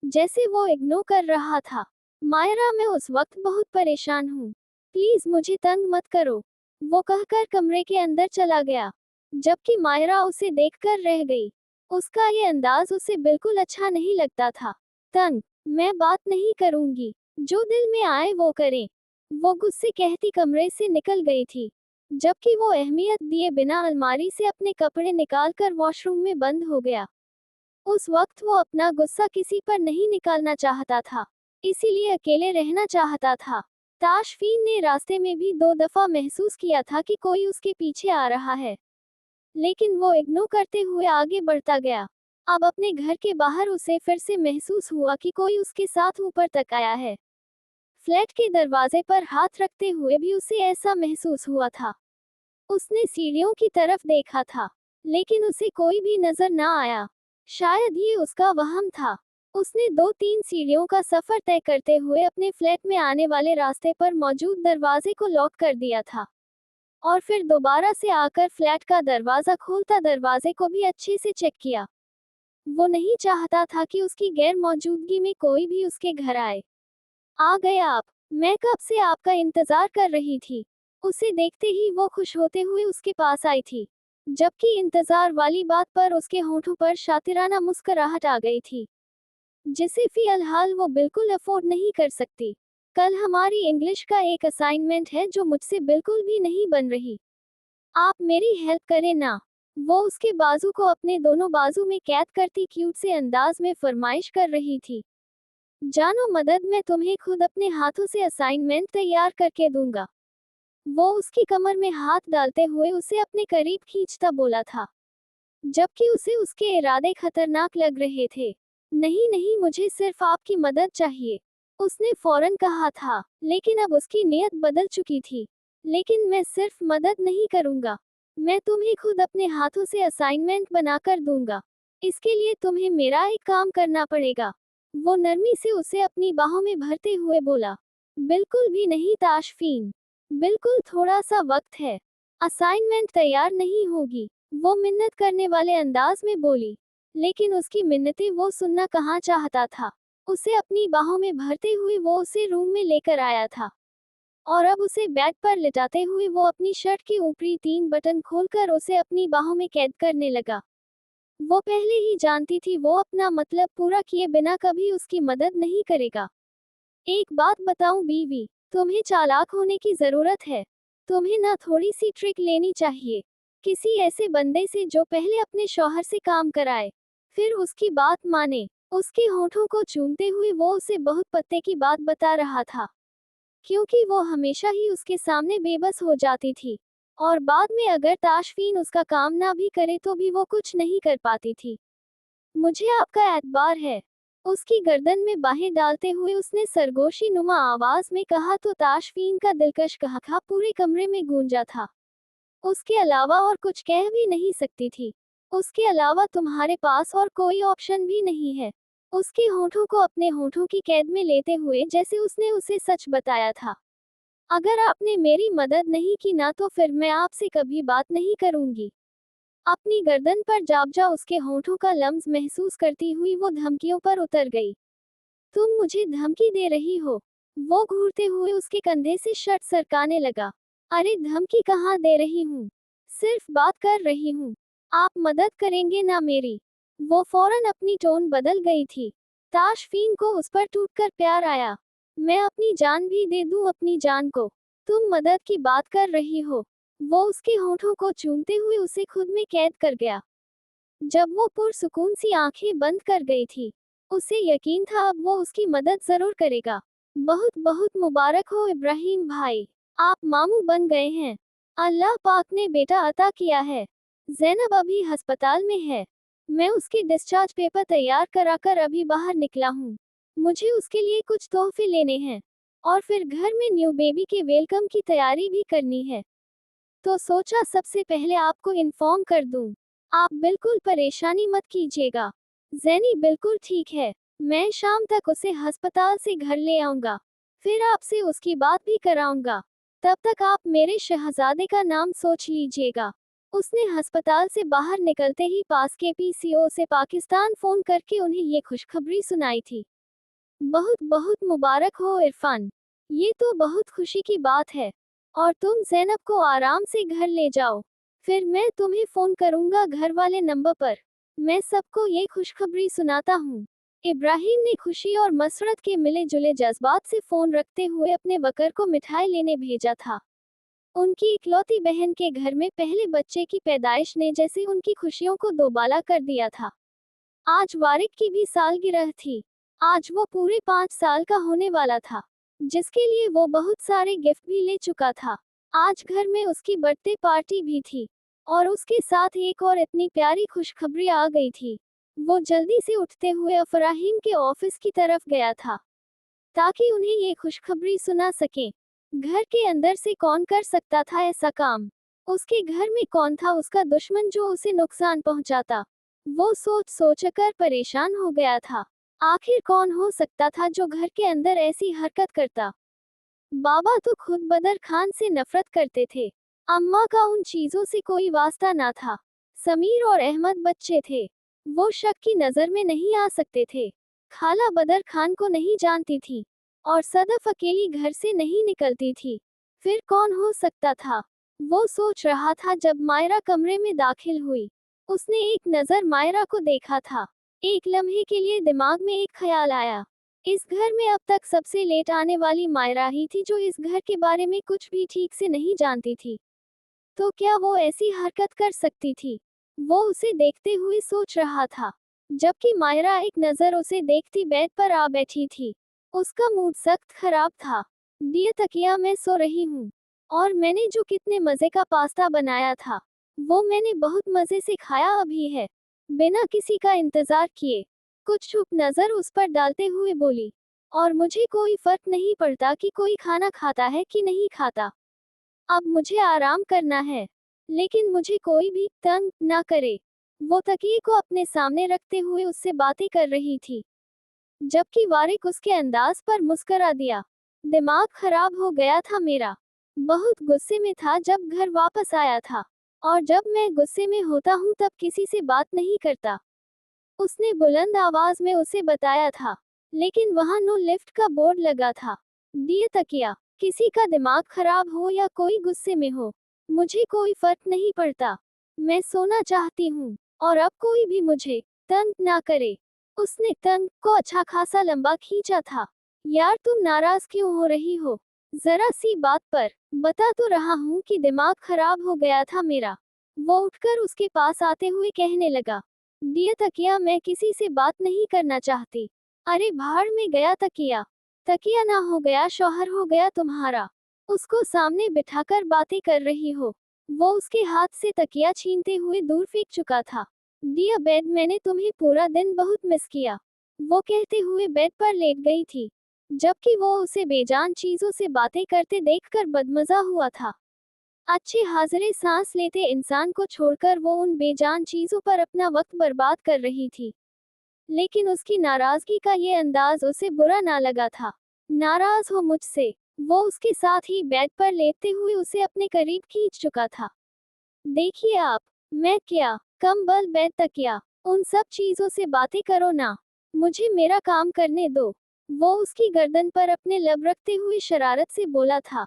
जैसे वो इग्नोर कर रहा था। मायरा, मैं उस वक्त बहुत परेशान हूँ, प्लीज मुझे तंग मत करो। वो कहकर कमरे के अंदर चला गया, जबकि मायरा उसे देखकर रह गई। उसका ये अंदाज उसे बिल्कुल अच्छा नहीं लगता था। तंग? मैं बात नहीं करूंगी, जो दिल में आए वो करें। वो गुस्से कहती कमरे से निकल गई थी, जबकि वो अहमियत दिए बिना अलमारी से अपने कपड़े निकालकर वॉशरूम में बंद हो गया। उस वक्त वो अपना गुस्सा किसी पर नहीं निकालना चाहता था, इसीलिए अकेले रहना चाहता था। ताशफीन ने रास्ते में भी 2 दफा महसूस किया था कि कोई उसके पीछे आ रहा है, लेकिन वो इग्नोर करते हुए आगे बढ़ता गया। अब अपने घर के बाहर उसे फिर से महसूस हुआ कि कोई उसके साथ ऊपर तक आया है। फ्लैट के दरवाजे पर हाथ रखते हुए भी उसे ऐसा महसूस हुआ था। उसने सीढ़ियों की तरफ देखा था, लेकिन उसे कोई भी नजर न आया। शायद ये उसका वहम था। उसने 2-3 सीढ़ियों का सफर तय करते हुए अपने फ्लैट में आने वाले रास्ते पर मौजूद दरवाजे को लॉक कर दिया था, और फिर दोबारा से आकर फ्लैट का दरवाजा खोलता दरवाजे को भी अच्छे से चेक किया। वो नहीं चाहता था कि उसकी गैर मौजूदगी में कोई भी उसके घर आए। आ गए आप। मैं कब से आपका इंतजार कर रही थी। उसे देखते ही वो खुश होते हुए उसके पास आई थी, जबकि इंतजार वाली बात पर उसके होठों पर शातिराना मुस्कुराहट आ गई थी, जिसे फिलहाल वो बिल्कुल अफोर्ड नहीं कर सकती। कल हमारी इंग्लिश का एक असाइनमेंट है जो मुझसे बिल्कुल भी नहीं बन रही। आप मेरी हेल्प करें ना। वो उसके बाजू को अपने दोनों बाजू में कैद करती क्यूट से अंदाज में फरमाइश कर रही थी। जानो मदद, मैं तुम्हें खुद अपने हाथों से असाइनमेंट तैयार करके दूंगा। वो उसकी कमर में हाथ डालते हुए उसे अपने करीब खींचता बोला था, जबकि उसे उसके इरादे खतरनाक लग रहे थे। नहीं नहीं, मुझे सिर्फ आपकी मदद चाहिए, उसने फौरन कहा था, लेकिन अब उसकी नीयत बदल चुकी थी। लेकिन मैं सिर्फ मदद नहीं करूंगा, मैं तुम्हें खुद अपने हाथों से असाइनमेंट बनाकर दूंगा। इसके लिए तुम्हें मेरा एक काम करना पड़ेगा। वो नरमी से उसे अपनी बाहों में भरते हुए बोला। बिल्कुल भी नहीं ताशफीन, बिल्कुल थोड़ा सा वक्त है, असाइनमेंट तैयार नहीं होगी, वो मिन्नत करने वाले अंदाज में बोली। लेकिन उसकी मिन्नतें वो सुनना कहाँ चाहता था। उसे अपनी बाहों में भरते हुए वो उसे रूम में लेकर आया था, और अब उसे बेड पर लिटाते हुए वो अपनी शर्ट के ऊपरी 3 बटन खोलकर उसे अपनी बाहों में कैद करने लगा। वो पहले ही जानती थी वो अपना मतलब पूरा किए बिना कभी उसकी मदद नहीं करेगा। एक बात बताऊं बीवी, तुम्हें चालाक होने की जरूरत है। तुम्हें ना थोड़ी सी ट्रिक लेनी चाहिए, किसी ऐसे बंदे से जो पहले अपने शौहर से काम कराए, फिर उसकी बात माने। उसके होठों को चूमते हुए वो उसे बहुत पत्ते की बात बता रहा था, क्योंकि वो हमेशा ही उसके सामने बेबस हो जाती थी, और बाद में अगर ताशफीन उसका काम ना भी करे तो भी वो कुछ नहीं कर पाती थी। मुझे आपका एतबार है, उसकी गर्दन में बाहें डालते हुए उसने सरगोशी नुमा आवाज में कहा तो ताशफीन का दिलकश कहका पूरे कमरे में गूंजा था। उसके अलावा और कुछ कह भी नहीं सकती थी। उसके अलावा तुम्हारे पास और कोई ऑप्शन भी नहीं है। उसके होठों को अपने होठों की कैद में लेते हुए जैसे उसने उसे सच बताया था। अगर आपने मेरी मदद नहीं की ना तो फिर मैं आपसे कभी बात नहीं करूंगी। अपनी गर्दन पर जाबजा उसके होठों का लम्स महसूस करती हुई वो धमकियों पर उतर गई। तुम मुझे धमकी दे रही हो? वो घूरते हुए उसके कंधे से शर्ट सरकाने लगा। अरे धमकी कहाँ दे रही हूँ, सिर्फ बात कर रही हूँ। आप मदद करेंगे ना मेरी? वो फौरन अपनी टोन बदल गई थी। ताशफीन को उस पर टूटकर प्यार आया। मैं अपनी जान भी दे दूं अपनी जान को। तुम मदद की बात कर रही हो? वो उसके होठों को चूमते हुए उसे खुद में कैद कर गया। जब वो पुरसुकून सी आंखें बंद कर गई थी, उसे यकीन था अब वो उसकी मदद जरूर करेगा। बहुत बहुत मुबारक हो इब्राहिम भाई, आप मामू बन गए हैं। अल्लाह पाक ने बेटा अता किया है। ज़ैनब अभी अस्पताल में है। मैं उसके डिस्चार्ज पेपर तैयार कराकर अभी बाहर निकला हूँ। मुझे उसके लिए कुछ तोहफे लेने हैं, और फिर घर में न्यू बेबी के वेलकम की तैयारी भी करनी है। तो सोचा सबसे पहले आपको इन्फॉर्म कर दूं। आप बिल्कुल परेशानी मत कीजिएगा। ज़ैनी बिल्कुल ठीक है। मैं शाम तक उसे अस्पताल से घर ले आऊंगा, फिर आपसे उसकी बात भी कराऊंगा। तब तक आप मेरे शहजादे का नाम सोच लीजिएगा। उसने अस्पताल से बाहर निकलते ही पास के पीसीओ से पाकिस्तान फोन करके उन्हें ये खुशखबरी सुनाई थी। बहुत बहुत मुबारक हो इरफान, ये तो बहुत खुशी की बात है। और तुम ज़ैनब को आराम से घर ले जाओ, फिर मैं तुम्हें फोन करूंगा घर वाले नंबर पर। मैं सबको ये खुशखबरी सुनाता हूँ। इब्राहिम ने खुशी और मसरत के मिले जुले जज्बात से फोन रखते हुए अपने वकर को मिठाई लेने भेजा था। उनकी इकलौती बहन के घर में पहले बच्चे की पैदाइश ने जैसे उनकी खुशियों को दोबाला कर दिया था। आज वारिक की भी सालगिरह थी। आज वो पूरे 5 साल का होने वाला था, जिसके लिए वो बहुत सारे गिफ्ट भी ले चुका था। आज घर में उसकी बर्थडे पार्टी भी थी, और उसके साथ एक और इतनी प्यारी खुशखबरी आ गई थी। वो जल्दी से उठते हुए अफराहीम के ऑफिस की तरफ गया था ताकि उन्हें ये खुशखबरी सुना सके। घर के अंदर से कौन कर सकता था ऐसा काम? उसके घर में कौन था उसका दुश्मन जो उसे नुकसान पहुंचाता? वो सोच सोचकर परेशान हो गया था। आखिर कौन हो सकता था जो घर के अंदर ऐसी हरकत करता? बाबा तो खुद बदर खान से नफरत करते थे। अम्मा का उन चीजों से कोई वास्ता ना था। समीर और अहमद बच्चे थे, वो शक की नजर में नहीं आ सकते थे। खाला बदर खान को नहीं जानती थी और सदफ अकेली घर से नहीं निकलती थी। फिर कौन हो सकता था? वो सोच रहा था जब मायरा कमरे में दाखिल हुई। उसने एक नजर मायरा को देखा था। एक लम्हे के लिए दिमाग में एक ख्याल आया। इस घर में अब तक सबसे लेट आने वाली मायरा ही थी जो इस घर के बारे में कुछ भी ठीक से नहीं जानती थी। तो क्या वो ऐसी हरकत कर सकती थी? वो उसे देखते हुए सोच रहा था, जबकि मायरा एक नजर उसे देखती बेड पर आ बैठी थी। उसका मूड सख्त खराब था। दिया तकिया, मैं सो रही हूँ। और मैंने जो कितने मजे का पास्ता बनाया था, वो मैंने बहुत मजे से खाया अभी है। बिना किसी का इंतजार किए कुछ चुप नजर उस पर डालते हुए बोली, और मुझे कोई फर्क नहीं पड़ता कि कोई खाना खाता है कि नहीं खाता। अब मुझे आराम करना है, लेकिन मुझे कोई भी तंग ना करे। वो तकिए को अपने सामने रखते हुए उससे बातें कर रही थी, जबकि वारिक उसके अंदाज पर मुस्करा दिया। दिमाग खराब हो गया था मेरा। बहुत गुस्से में था जब घर वापस आया था, और जब मैं गुस्से में होता हूँ तब किसी से बात नहीं करता। उसने बुलंद आवाज में उसे बताया था, लेकिन वहां नो लिफ्ट का बोर्ड लगा था। दिए तकिया, किसी का दिमाग खराब हो या कोई गुस्से में हो, मुझे कोई फर्क नहीं पड़ता। मैं सोना चाहती हूँ, और अब कोई भी मुझे तंग ना करे। उसने तंग को अच्छा खासा लंबा खींचा था। यार तुम नाराज क्यों हो रही हो? जरा सी बात पर बता तो रहा हूँ कि दिमाग खराब हो गया था मेरा। वो उठकर उसके पास आते हुए कहने लगा। दिया तकिया, मैं किसी से बात नहीं करना चाहती। अरे भाड़ में गया तकिया। तकिया ना हो गया शौहर हो गया तुम्हारा। उसको सामने बिठाकर बातें कर रही हो। वो उसके हाथ से तकिया छीनते हुए दूर फेंक चुका था। दिया बेड, मैंने तुम्हें पूरा दिन बहुत मिस किया। वो कहते हुए बेड पर लेट गई थी, जबकि वो उसे बेजान चीजों से बातें करते देखकर बदमजा हुआ था। अच्छे हाजिरे सांस लेते इंसान को छोड़कर वो उन बेजान चीजों पर अपना वक्त बर्बाद कर रही थी। लेकिन उसकी नाराजगी का ये अंदाज उसे बुरा ना लगा था। नाराज हो मुझसे? वो उसके साथ ही बेड पर लेटते हुए उसे अपने करीब खींच चुका था। देखिए आप, मैं क्या, कंबल बेड तकिया, उन सब चीजों से बातें करो ना। मुझे मेरा काम करने दो। वो उसकी गर्दन पर अपने लब रखते हुए शरारत से बोला था।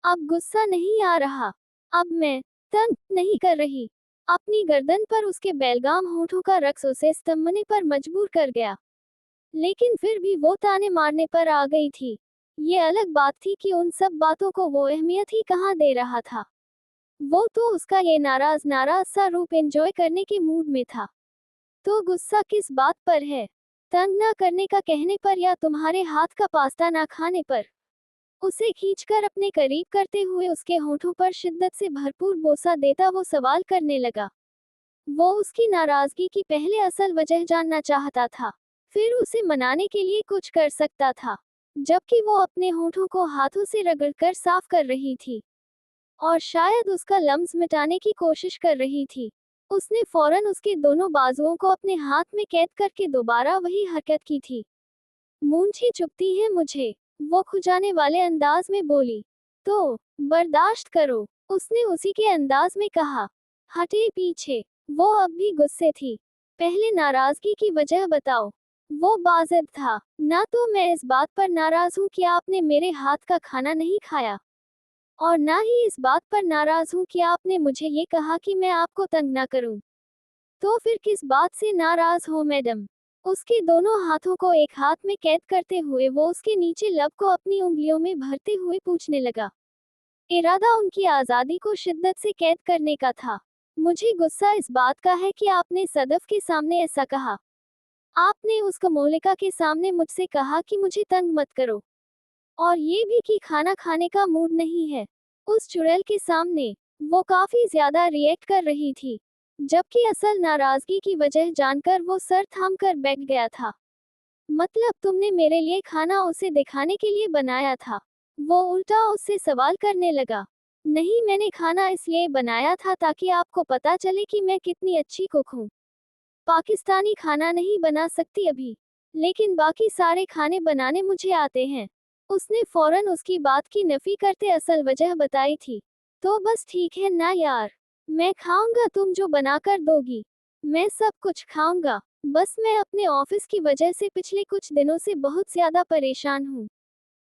अब गुस्सा नहीं आ रहा। अब मैं तंग नहीं कर रही। अपनी गर्दन पर उसके बेलगाम होठों का रक्स उसे स्तंभने पर मजबूर कर गया। लेकिन फिर भी वो ताने मारने पर आ गई थी। ये अलग बात थी कि उन सब बातों को वो अहमियत ही कहाँ दे रहा था। वो तो उसका ये नाराज नाराज सा रूप एंजॉय करने के मूड में था। तो गुस्सा किस बात पर है? तंग ना करने का कहने पर या तुम्हारे हाथ का पास्ता ना खाने पर? उसे खींचकर अपने करीब करते हुए उसके होठों पर शिद्दत से भरपूर बोसा देता वो सवाल करने लगा। वो उसकी नाराजगी की पहले असल वजह जानना चाहता था, फिर उसे मनाने के लिए कुछ कर सकता था। जबकि वो अपने होठों को हाथों से रगड़कर साफ कर रही थी, और शायद उसका लम्स मिटाने की कोशिश कर रही थी। उसने फौरन उसके दोनों बाजुओं को अपने हाथ में कैद करके दोबारा वही हरकत की थी। मूंछें चुभती हैं मुझे, वो खुजाने वाले अंदाज में बोली। तो बर्दाश्त करो, उसने उसी के अंदाज में कहा। हटे पीछे। वो अब भी गुस्से थी। पहले नाराजगी की वजह बताओ। वो बाजिद था। ना तो मैं इस बात पर नाराज हूँ कि आपने मेरे हाथ का खाना नहीं खाया, और ना ही इस बात पर नाराज हूँ कि आपने मुझे ये कहा कि मैं आपको तंग ना करूँ। तो फिर किस बात से नाराज हो मैडम? उसके दोनों हाथों को एक हाथ में कैद करते हुए वो उसके नीचे लब को अपनी उंगलियों में भरते हुए पूछने लगा। इरादा उनकी आजादी को शिद्दत से कैद करने का था। मुझे गुस्सा इस बात का है कि आपने सदफ के सामने ऐसा कहा। आपने उस कमोलिका के सामने मुझसे कहा कि मुझे तंग मत करो, और ये भी कि खाना खाने का मूड नहीं है। उस चुड़ैल के सामने। वो काफी ज्यादा रिएक्ट कर रही थी, जबकि असल नाराजगी की वजह जानकर वो सर थाम कर बैठ गया था। मतलब तुमने मेरे लिए खाना उसे दिखाने के लिए बनाया था? वो उल्टा उससे सवाल करने लगा। नहीं, मैंने खाना इसलिए बनाया था ताकि आपको पता चले कि मैं कितनी अच्छी कुक हूँ। पाकिस्तानी खाना नहीं बना सकती अभी, लेकिन बाकी सारे खाने बनाने मुझे आते हैं। उसने फौरन उसकी बात की नफी करते असल वजह बताई थी। तो बस ठीक है ना यार, मैं खाऊंगा तुम जो बनाकर दोगी। मैं सब कुछ खाऊंगा। बस मैं अपने ऑफिस की वजह से पिछले कुछ दिनों से बहुत ज्यादा परेशान हूँ।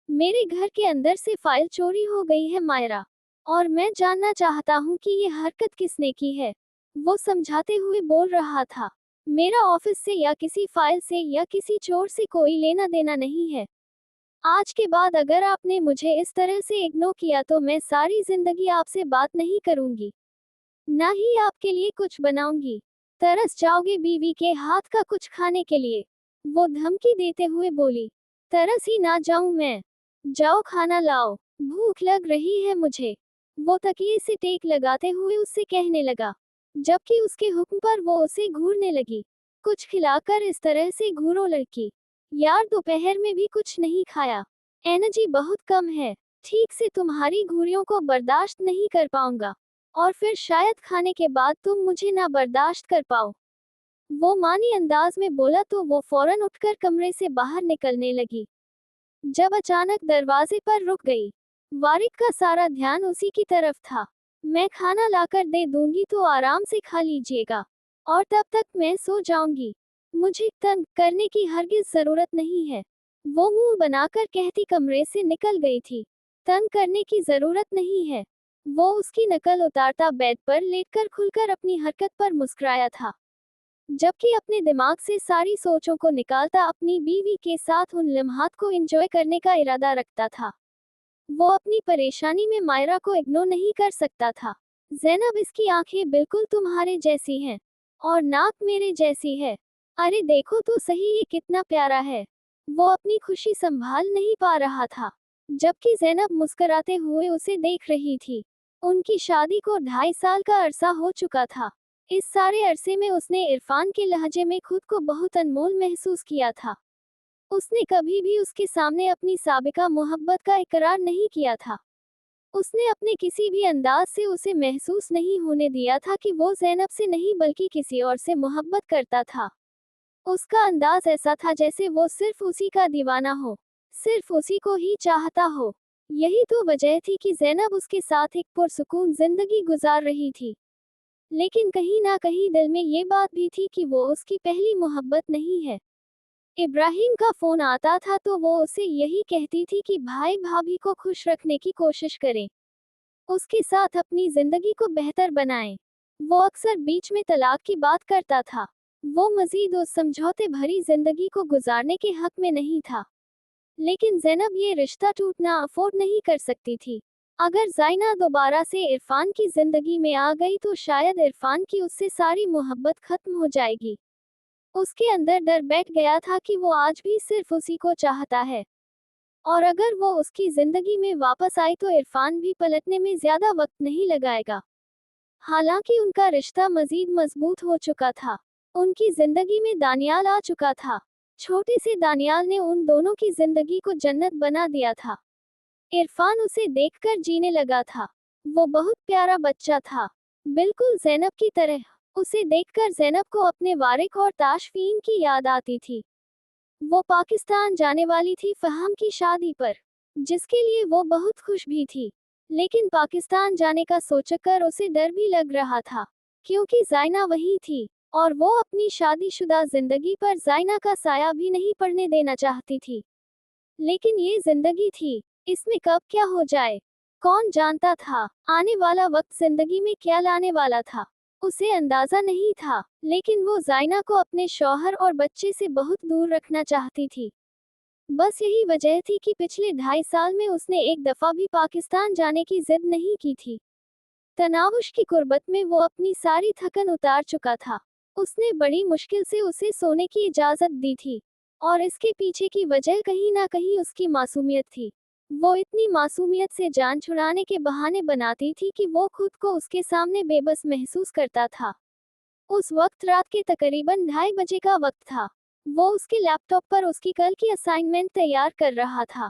मेरे घर के अंदर से फाइल चोरी हो गई है मायरा, और मैं जानना चाहता हूँ कि ये हरकत किसने की है। वो समझाते हुए बोल रहा था। मेरा ऑफिस से या किसी फाइल से या किसी चोर से कोई लेना देना नहीं है। आज के बाद अगर आपने मुझे इस तरह से इग्नोर किया तो मैं सारी जिंदगी आपसे बात नहीं करूंगी, ना ही आपके लिए कुछ बनाऊंगी। तरस जाओगे बीवी के हाथ का कुछ खाने के लिए, वो धमकी देते हुए बोली। तरस ही ना जाऊं मैं? जाओ खाना लाओ, भूख लग रही है मुझे, वो तकिए से टेक लगाते हुए उससे कहने लगा, जबकि उसके हुक्म पर वो उसे घूरने लगी। कुछ खिलाकर इस तरह से घूरो लड़की। यार दोपहर में भी कुछ नहीं खाया, एनर्जी बहुत कम है, ठीक से तुम्हारी घूरियों को बर्दाश्त नहीं कर पाऊंगा, और फिर शायद खाने के बाद तुम मुझे ना बर्दाश्त कर पाओ। वो मानी अंदाज में बोला तो वो फौरन उठकर कमरे से बाहर निकलने लगी, जब अचानक दरवाजे पर रुक गई। वारिक का सारा ध्यान उसी की तरफ था। मैं खाना लाकर दे दूंगी तो आराम से खा लीजिएगा, और तब तक मैं सो जाऊंगी। मुझे तंग करने की हरगिज जरूरत नहीं है, वो मुंह बनाकर कहती कमरे से निकल गई थी। तंग करने की जरूरत नहीं है। वो उसकी नकल उतारता बेड पर लेटकर खुलकर अपनी हरकत पर मुस्कुराया था, जबकि अपने दिमाग से सारी सोचों को निकालता अपनी बीवी के साथ उन लम्हात को एंजॉय करने का इरादा रखता था। वो अपनी परेशानी में मायरा को इग्नोर नहीं कर सकता था। ज़ैनब, इसकी आंखें बिल्कुल तुम्हारे जैसी हैं, और नाक मेरे जैसी है। अरे देखो तो सही, ये कितना प्यारा है। वो अपनी खुशी संभाल नहीं पा रहा था, जबकि ज़ैनब मुस्कुराते हुए उसे देख रही थी। उनकी शादी को 2.5 साल का अरसा हो चुका था। इस सारे अरसे में उसने इरफान के लहजे में खुद को बहुत अनमोल महसूस किया था। उसने कभी भी उसके सामने अपनी साबिका मोहब्बत का इकरार नहीं किया था। उसने अपने किसी भी अंदाज से उसे महसूस नहीं होने दिया था कि वो ज़ैनब से नहीं बल्कि किसी और से मोहब्बत करता था। उसका अंदाज ऐसा था जैसे वो सिर्फ उसी का दीवाना हो, सिर्फ उसी को ही चाहता हो। यही तो वजह थी कि ज़ैनब उसके साथ एक पुरसुकून जिंदगी गुजार रही थी। लेकिन कहीं ना कहीं दिल में ये बात भी थी कि वो उसकी पहली मोहब्बत नहीं है। इब्राहिम का फोन आता था तो वो उसे यही कहती थी कि भाई भाभी को खुश रखने की कोशिश करें, उसके साथ अपनी जिंदगी को बेहतर बनाएं। वो अक्सर बीच में तलाक की बात करता था। वो मजीद उस समझौते भरी जिंदगी को गुजारने के हक में नहीं था। लेकिन ज़ैनब ये रिश्ता टूटना अफोर्ड नहीं कर सकती थी। अगर ज़ाइना दोबारा से इरफान की जिंदगी में आ गई तो शायद इरफान की उससे सारी मोहब्बत खत्म हो जाएगी। उसके अंदर डर बैठ गया था कि वो आज भी सिर्फ उसी को चाहता है, और अगर वो उसकी जिंदगी में वापस आई तो इरफान भी पलटने में ज्यादा वक्त नहीं लगाएगा। हालांकि उनका रिश्ता मजीद मजबूत हो चुका था। उनकी जिंदगी में दानियाल आ चुका था। छोटे से दानियाल ने उन दोनों की जिंदगी को जन्नत बना दिया था। इरफान उसे देखकर जीने लगा था। वो बहुत प्यारा बच्चा था, बिल्कुल ज़ैनब की तरह। उसे देखकर ज़ैनब को अपने वारिक और ताशफीन की याद आती थी। वो पाकिस्तान जाने वाली थी फहम की शादी पर, जिसके लिए वो बहुत खुश भी थी। लेकिन पाकिस्तान जाने का सोचकर उसे डर भी लग रहा था, क्योंकि ज़ाइना वहीं थी, और वो अपनी शादीशुदा जिंदगी पर ज़ाइना का साया भी नहीं पड़ने देना चाहती थी। लेकिन ये जिंदगी थी, इसमें कब क्या हो जाए, कौन जानता था। आने वाला वक्त जिंदगी में क्या लाने वाला था, उसे अंदाजा नहीं था। लेकिन वो ज़ाइना को अपने शौहर और बच्चे से बहुत दूर रखना चाहती थी। बस यही वजह थी कि पिछले 2.5 साल में उसने एक दफा भी पाकिस्तान जाने की जिद नहीं की थी। तनावुश की कुर्बत में वो अपनी सारी थकन उतार चुका था। उसने बड़ी मुश्किल से उसे सोने की इजाजत दी थी, और इसके पीछे की वजह कहीं ना कहीं उसकी मासूमियत थी। वो इतनी मासूमियत से जान छुड़ाने के बहाने बनाती थी कि वो खुद को उसके सामने बेबस महसूस करता था। उस वक्त रात के तकरीबन 2:30 बजे का वक्त था। वो उसके लैपटॉप पर उसकी कल की असाइनमेंट तैयार कर रहा था,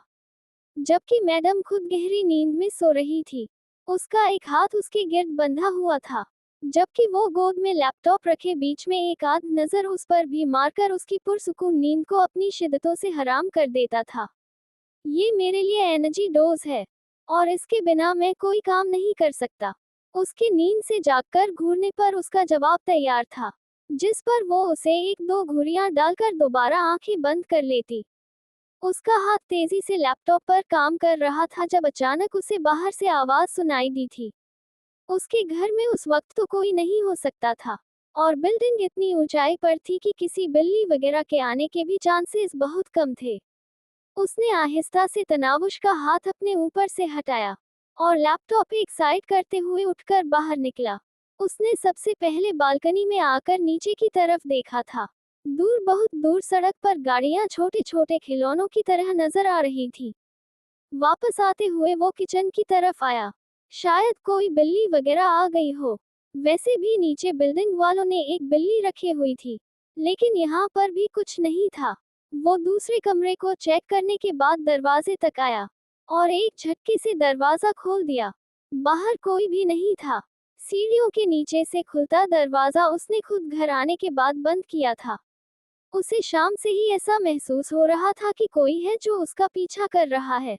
जबकि मैडम खुद गहरी नींद में सो रही थी। उसका एक हाथ उसके गिर्द बंधा हुआ था, जबकि वो गोद में लैपटॉप रखे बीच में एक आध नजर उस पर भी मारकर उसकी पुरसुकून नींद को अपनी शिद्दतों से हराम कर देता था। ये मेरे लिए एनर्जी डोज है, और इसके बिना मैं कोई काम नहीं कर सकता। उसकी नींद से जागकर घूरने पर उसका जवाब तैयार था, जिस पर वो उसे एक दो घुरियां डालकर दोबारा आंखें बंद कर लेती। उसका हाथ तेजी से लैपटॉप पर काम कर रहा था जब अचानक उसे बाहर से आवाज सुनाई दी थी। उसके घर में उस वक्त तो कोई नहीं हो सकता था, और बिल्डिंग इतनी ऊंचाई पर थी कि किसी बिल्ली वगैरह के आने के भी चांसेस बहुत कम थे। उसने आहिस्ता से तनावुश का हाथ अपने ऊपर से हटाया और लैपटॉप एक साइड करते हुए उठकर बाहर निकला। उसने सबसे पहले बालकनी में आकर नीचे की तरफ देखा था। दूर, बहुत दूर सड़क पर गाड़ियां छोटे छोटे खिलौनों की तरह नजर आ रही थी। वापस आते हुए वो किचन की तरफ आया। शायद कोई बिल्ली वगैरह आ गई हो। वैसे भी नीचे बिल्डिंग वालों ने एक बिल्ली रखी हुई थी, लेकिन यहाँ पर भी कुछ नहीं था। वो दूसरे कमरे को चेक करने के बाद दरवाजे तक आया और एक झटके से दरवाजा खोल दिया। बाहर कोई भी नहीं था। सीढ़ियों के नीचे से खुलता दरवाजा उसने खुद घर आने के बाद बंद किया था। उसे शाम से ही ऐसा महसूस हो रहा था कि कोई है जो उसका पीछा कर रहा है।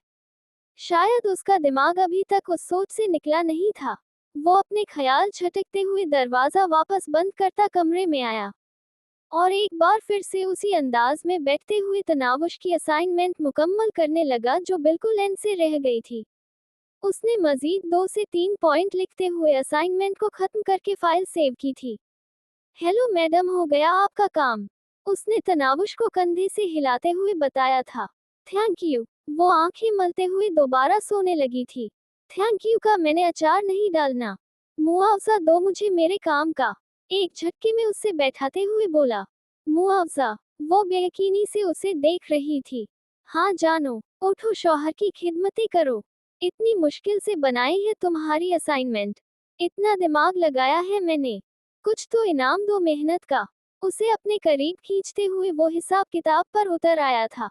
शायद उसका दिमाग अभी तक उस सोच से निकला नहीं था। वो अपने ख्याल झटकते हुए दरवाजा वापस बंद करता कमरे में आया और एक बार फिर से उसी अंदाज में बैठते हुए तनावुश की असाइनमेंट मुकम्मल करने लगा जो बिल्कुल एंड से रह गई थी। उसने मजीद 2 से 3 पॉइंट लिखते हुए असाइनमेंट को खत्म करके फाइल सेव की थी। हेलो मैडम, हो गया आपका काम? उसने तनावुश को कंधे से हिलाते हुए बताया था। Thank you. वो आंखें मलते हुए दोबारा सोने लगी थी। थैंक यू का मैंने अचार नहीं डालना। मुआवजा दो मुझे मेरे काम का, एक झटके में उससे बैठाते हुए बोला। मुआवजा? वो बेयकीनी से उसे देख रही थी। हाँ जानो, उठो शौहर की खिदमतें करो। इतनी मुश्किल से बनाई है तुम्हारी असाइनमेंट, इतना दिमाग लगाया है मैंने, कुछ तो इनाम दो मेहनत का। उसे अपने करीब खींचते हुए वो हिसाब किताब पर उतर आया था।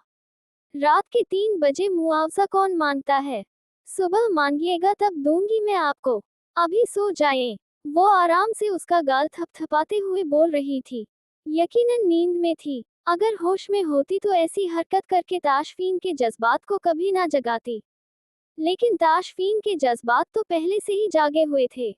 रात के 3 बजे मुआवजा कौन मांगता है? सुबह मांगिएगा तब दूंगी मैं आपको। अभी सो जाएं। वो आराम से उसका गाल थपथपाते हुए बोल रही थी। यकीनन नींद में थी। अगर होश में होती तो ऐसी हरकत करके ताशफीन के जज्बात को कभी ना जगाती। लेकिन ताशफीन के जज्बात तो पहले से ही जागे हुए थे।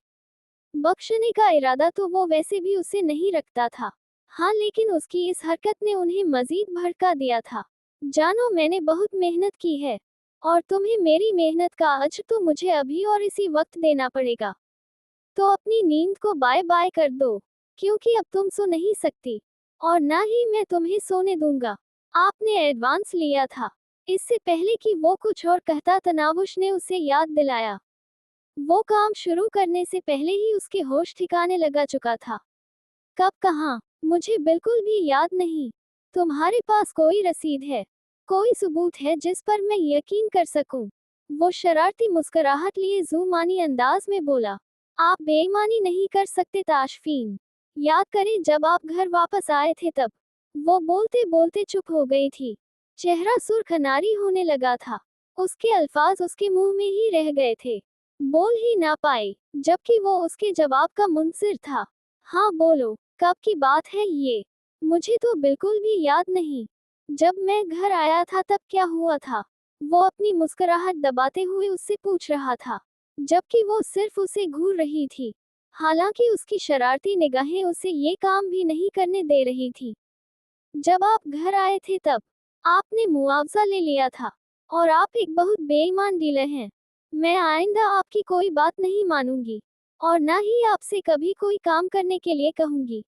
बख्शने का इरादा तो वो वैसे भी उसे नहीं रखता था। हाँ, लेकिन उसकी इस हरकत ने उन्हें मजीद भड़का दिया था। जानो, मैंने बहुत मेहनत की है, और तुम्हें मेरी मेहनत का अज्र तो मुझे अभी और इसी वक्त देना पड़ेगा। तो अपनी नींद को बाय बाय कर दो, क्योंकि अब तुम सो नहीं सकती, और ना ही मैं तुम्हें सोने दूंगा। आपने एडवांस लिया था। इससे पहले कि वो कुछ और कहता तनावुश ने उसे याद दिलाया। वो काम शुरू करने से पहले ही उसके होश ठिकाने लगा चुका था। कब, कहाँ? मुझे बिल्कुल भी याद नहीं। तुम्हारे पास कोई रसीद है? कोई सबूत है जिस पर मैं यकीन कर सकूं? वो शरारती मुस्कुराहट लिए जुमानी अंदाज में बोला। आप बेईमानी नहीं कर सकते ताशफीन। याद करें जब आप घर वापस आए थे तब। वो बोलते बोलते चुप हो गई थी। चेहरा सुर्खनारी होने लगा था। उसके अल्फाज उसके मुंह में ही रह गए थे, बोल ही ना पाई, जबकि वो उसके जवाब का मुंतजिर था। हाँ बोलो, कब की बात है ये? मुझे तो बिल्कुल भी याद नहीं। जब मैं घर आया था तब क्या हुआ था? वो अपनी मुस्कुराहट दबाते हुए उससे पूछ रहा था, जबकि वो सिर्फ उसे घूर रही थी। हालांकि उसकी शरारती निगाहें उसे ये काम भी नहीं करने दे रही थी। जब आप घर आए थे तब आपने मुआवजा ले लिया था, और आप एक बहुत बेईमान डीलर हैं। मैं आइंदा आपकी कोई बात नहीं मानूंगी, और ना ही आपसे कभी कोई काम करने के लिए कहूंगी।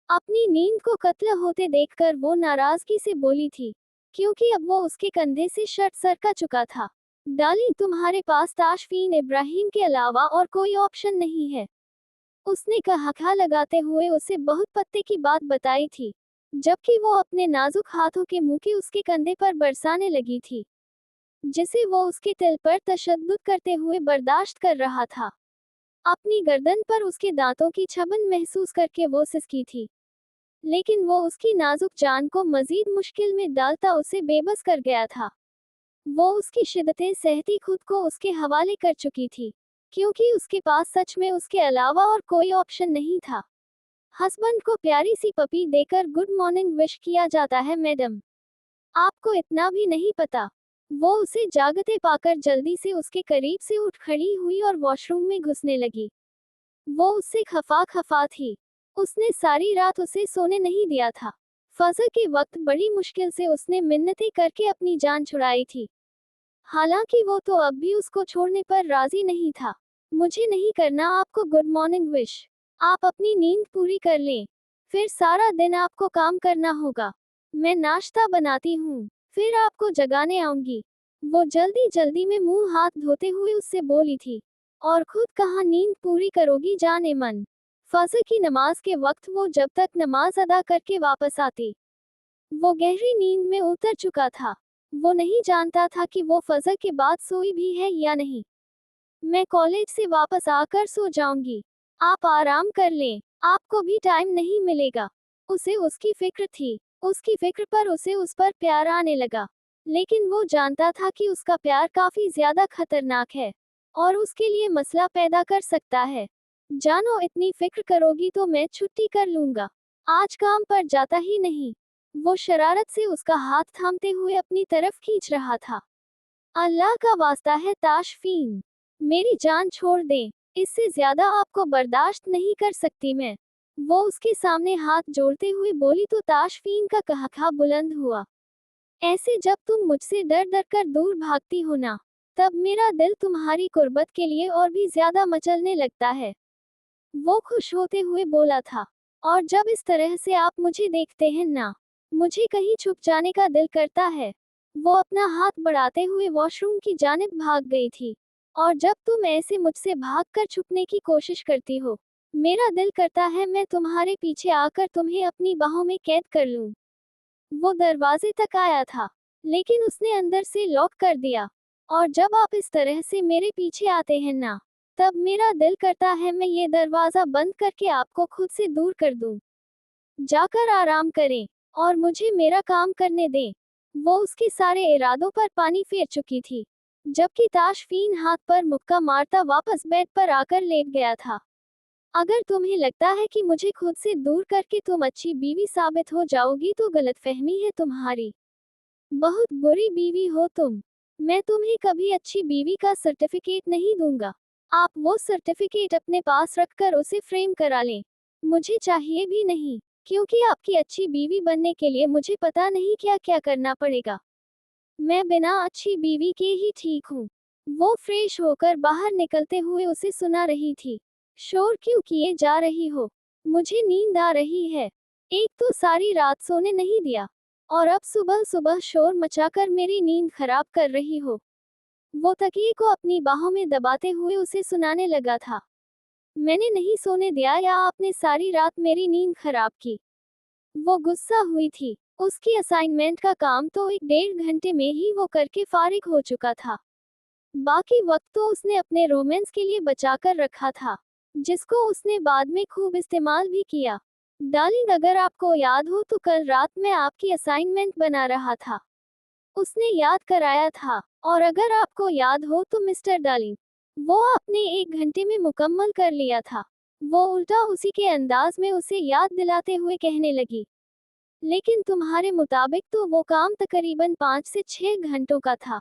अपनी नींद को कत्ल होते देखकर वो नाराजगी से बोली थी, क्योंकि अब वो उसके कंधे से शर्ट सरका चुका था। डाली, तुम्हारे पास ताशफीन इब्राहिम के अलावा और कोई ऑप्शन नहीं है। उसने कहा लगाते हुए उसे बहुत पत्ते की बात बताई थी, जबकि वो अपने नाजुक हाथों के मुंह के उसके कंधे पर बरसाने लगी थी। जिसे वो उसके दिल पर तशद्दुद करते हुए बर्दाश्त कर रहा था। अपनी गर्दन पर उसके दांतों की छबन महसूस करके वो सिसकी थी, लेकिन वो उसकी नाजुक जान को मजीद मुश्किल में डालता उसे बेबस कर गया था। वो उसकी शिद्दतें सहती खुद को उसके हवाले कर चुकी थी, क्योंकि उसके पास सच में उसके अलावा और कोई ऑप्शन नहीं था। हस्बैंड को प्यारी सी पपी देकर गुड मॉर्निंग विश किया जाता है मैडम, आपको इतना भी नहीं पता। वो उसे जागते पाकर जल्दी से उसके करीब से उठ खड़ी हुई और वॉशरूम में घुसने लगी। वो उससे खफा खफा थी। उसने सारी रात उसे सोने नहीं दिया था। फजर के वक्त बड़ी मुश्किल से उसने मिन्नतें करके अपनी जान छुड़ाई थी। हालांकि वो तो अब भी उसको छोड़ने पर राजी नहीं था। मुझे नहीं करना आपको गुड मॉर्निंग विश। आप अपनी नींद पूरी कर लें, फिर सारा दिन आपको काम करना होगा। मैं नाश्ता बनाती हूँ, फिर आपको जगाने आऊंगी। वो जल्दी जल्दी में मुंह हाथ धोते हुए उससे बोली थी, और खुद कहाँ नींद पूरी करोगी जाने मन। फजर की नमाज के वक्त वो जब तक नमाज अदा करके वापस आती, वो गहरी नींद में उतर चुका था। वो नहीं जानता था कि वो फजर के बाद सोई भी है या नहीं। मैं कॉलेज से वापस आकर सो जाऊंगी, आप आराम कर लें, आपको भी टाइम नहीं मिलेगा। उसे उसकी फिक्र थी। उसकी फिक्र पर उसे उस पर प्यार आने लगा, लेकिन वो जानता था कि उसका प्यार काफी ज्यादा खतरनाक है और उसके लिए मसला पैदा कर सकता है। जानो इतनी फिक्र करोगी तो मैं छुट्टी कर लूंगा, आज काम पर जाता ही नहीं। वो शरारत से उसका हाथ थामते हुए अपनी तरफ खींच रहा था। अल्लाह का वास्ता है ताशफीन, मेरी जान छोड़ दें, इससे ज्यादा आपको बर्दाश्त नहीं कर सकती मैं। वो उसके सामने हाथ जोड़ते हुए बोली तो ताशफीन का कहका बुलंद हुआ। ऐसे जब तुम मुझसे डर डर कर दूर भागती हो ना, तब मेरा दिल तुम्हारी कुर्बत के लिए और भी ज्यादा मचलने लगता है। वो खुश होते हुए बोला था, और जब इस तरह से आप मुझे देखते हैं ना, मुझे कहीं छुप जाने का दिल करता है। वो अपना हाथ बढ़ाते हुए वॉशरूम की जानिब भाग गई थी। और जब तुम ऐसे मुझसे भागकर छुपने की कोशिश करती हो, मेरा दिल करता है मैं तुम्हारे पीछे आकर तुम्हें अपनी बाहों में कैद कर लूं। वो दरवाजे तक आया था, लेकिन उसने अंदर से लॉक कर दिया। और जब आप इस तरह से मेरे पीछे आते हैं ना, तब मेरा दिल करता है मैं ये दरवाजा बंद करके आपको खुद से दूर कर दूं। जाकर आराम करें और मुझे मेरा काम करने दें। वो उसके सारे इरादों पर पानी फेर चुकी थी, जबकि ताशफीन हाथ पर मुक्का मारता वापस बेड पर आकर लेट गया था। अगर तुम्हें लगता है कि मुझे खुद से दूर करके तुम अच्छी बीवी साबित हो जाओगी तो गलतफहमी है तुम्हारी। बहुत बुरी बीवी हो तुम। मैं तुम्हें कभी अच्छी बीवी का सर्टिफिकेट नहीं दूंगा। आप वो सर्टिफिकेट अपने पास रखकर उसे फ्रेम करा लें। मुझे चाहिए भी नहीं, क्योंकि आपकी अच्छी बीवी बनने के लिए मुझे पता नहीं क्या क्या करना पड़ेगा। मैं बिना अच्छी बीवी के ही ठीक हूँ। वो फ्रेश होकर बाहर निकलते हुए उसे सुना रही थी। शोर क्यों किए जा रही हो? मुझे नींद आ रही है। एक तो सारी रात सोने नहीं दिया, और अब सुबह सुबह शोर मचाकर मेरी नींद खराब कर रही हो। वो तकिए को अपनी बाहों में दबाते हुए उसे सुनाने लगा था। मैंने नहीं सोने दिया या आपने सारी रात मेरी नींद खराब की? वो गुस्सा हुई थी। उसकी असाइनमेंट का काम तो 1 डेढ़ घंटे में ही वो करके फारिग हो चुका था। बाकी वक्त तो उसने अपने रोमांस के लिए बचाकर रखा था, जिसको उसने बाद में खूब इस्तेमाल भी किया। डार्लिंग, अगर आपको याद हो तो कल रात मैं आपकी असाइनमेंट बना रहा था, उसने याद कराया था। और अगर आपको याद हो तो मिस्टर डार्लिंग, वो आपने 1 घंटे में मुकम्मल कर लिया था। वो उल्टा उसी के अंदाज में उसे याद दिलाते हुए कहने लगी, लेकिन तुम्हारे मुताबिक तो वो काम तकरीबन 5 से 6 घंटों का था।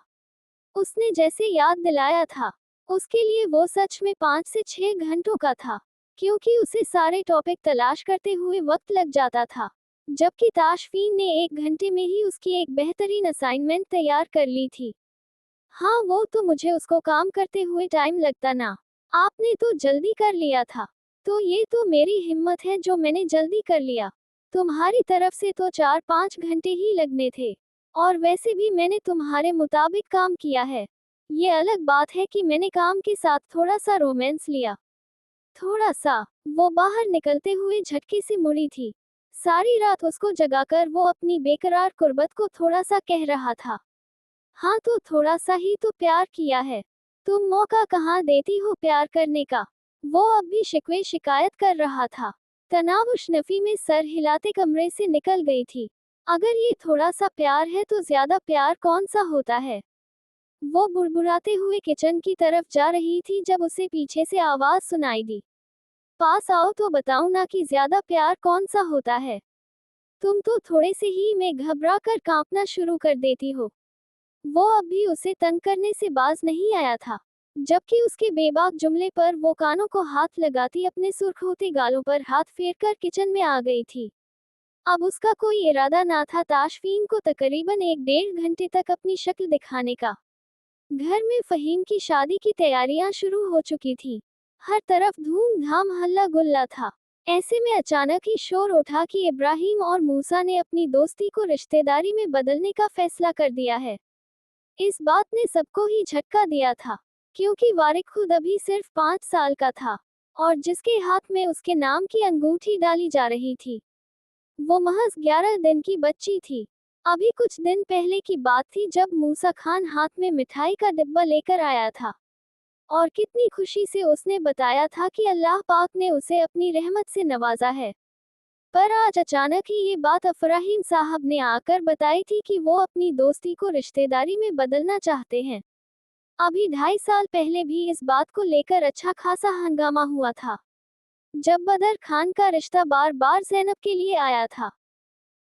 उसने जैसे याद दिलाया था, उसके लिए वो सच में 5 से 6 घंटों का था, क्योंकि उसे सारे टॉपिक तलाश करते हुए वक्त लग जाता था, जबकि ताशफीन ने 1 घंटे में ही उसकी एक बेहतरीन असाइनमेंट तैयार कर ली थी। हाँ, वो तो मुझे उसको काम करते हुए टाइम लगता ना, आपने तो जल्दी कर लिया था। तो ये तो मेरी हिम्मत है जो मैंने जल्दी कर लिया। तुम्हारी तरफ से तो 4 5 घंटे ही लगने थे, और वैसे भी मैंने तुम्हारे मुताबिक काम किया है। ये अलग बात है कि मैंने काम के साथ थोड़ा सा रोमांस लिया। थोड़ा सा। वो बाहर निकलते हुए झटके से मुड़ी थी। सारी रात उसको जगाकर वो अपनी बेकरार कुर्बत को थोड़ा सा कह रहा था। हाँ तो थोड़ा सा ही तो प्यार किया है, तुम मौका कहाँ देती हो प्यार करने का। वो अब भी शिकवे शिकायत कर रहा था। तनाव उशनफी में सर हिलाते कमरे से निकल गई थी। अगर ये थोड़ा सा प्यार है तो ज्यादा प्यार कौन सा होता है। वो बुड़बुड़ाते हुए किचन की तरफ जा रही थी जब उसे पीछे से आवाज सुनाई दी। पास आओ तो बताऊं ना कि ज्यादा प्यार कौन सा होता है। तुम तो थोड़े से ही में घबरा कर कांपना शुरू कर देती हो। वो अब भी उसे तंग करने से बाज नहीं आया था, जबकि उसके बेबाक जुमले पर वो कानों को हाथ लगाती अपने सुर्ख होते गालों पर हाथ फेरकर किचन में आ गई थी। अब उसका कोई इरादा ना था ताशफीन को तकरीबन 1-1.5 घंटे तक अपनी शक्ल दिखाने का। घर में फहीम की शादी की तैयारियां शुरू हो चुकी थी। हर तरफ धूमधाम हल्ला गुल्ला था। ऐसे में अचानक ही शोर उठा कि इब्राहिम और मूसा ने अपनी दोस्ती को रिश्तेदारी में बदलने का फैसला कर दिया है। इस बात ने सबको ही झटका दिया था, क्योंकि वारिक खुद अभी सिर्फ 5 साल का था, और जिसके हाथ में उसके नाम की अंगूठी डाली जा रही थी, वो महज 11 दिन की बच्ची थी। अभी कुछ दिन पहले की बात थी जब मूसा खान हाथ में मिठाई का डिब्बा लेकर आया था, और कितनी खुशी से उसने बताया था कि अल्लाह पाक ने उसे अपनी रहमत से नवाजा है। पर आज अचानक ही ये बात अफराहीम साहब ने आकर बताई थी कि वो अपनी दोस्ती को रिश्तेदारी में बदलना चाहते हैं। अभी 2.5 साल पहले भी इस बात को लेकर अच्छा खासा हंगामा हुआ था, जब बदर खान का रिश्ता बार बार ज़ैनब के लिए आया था,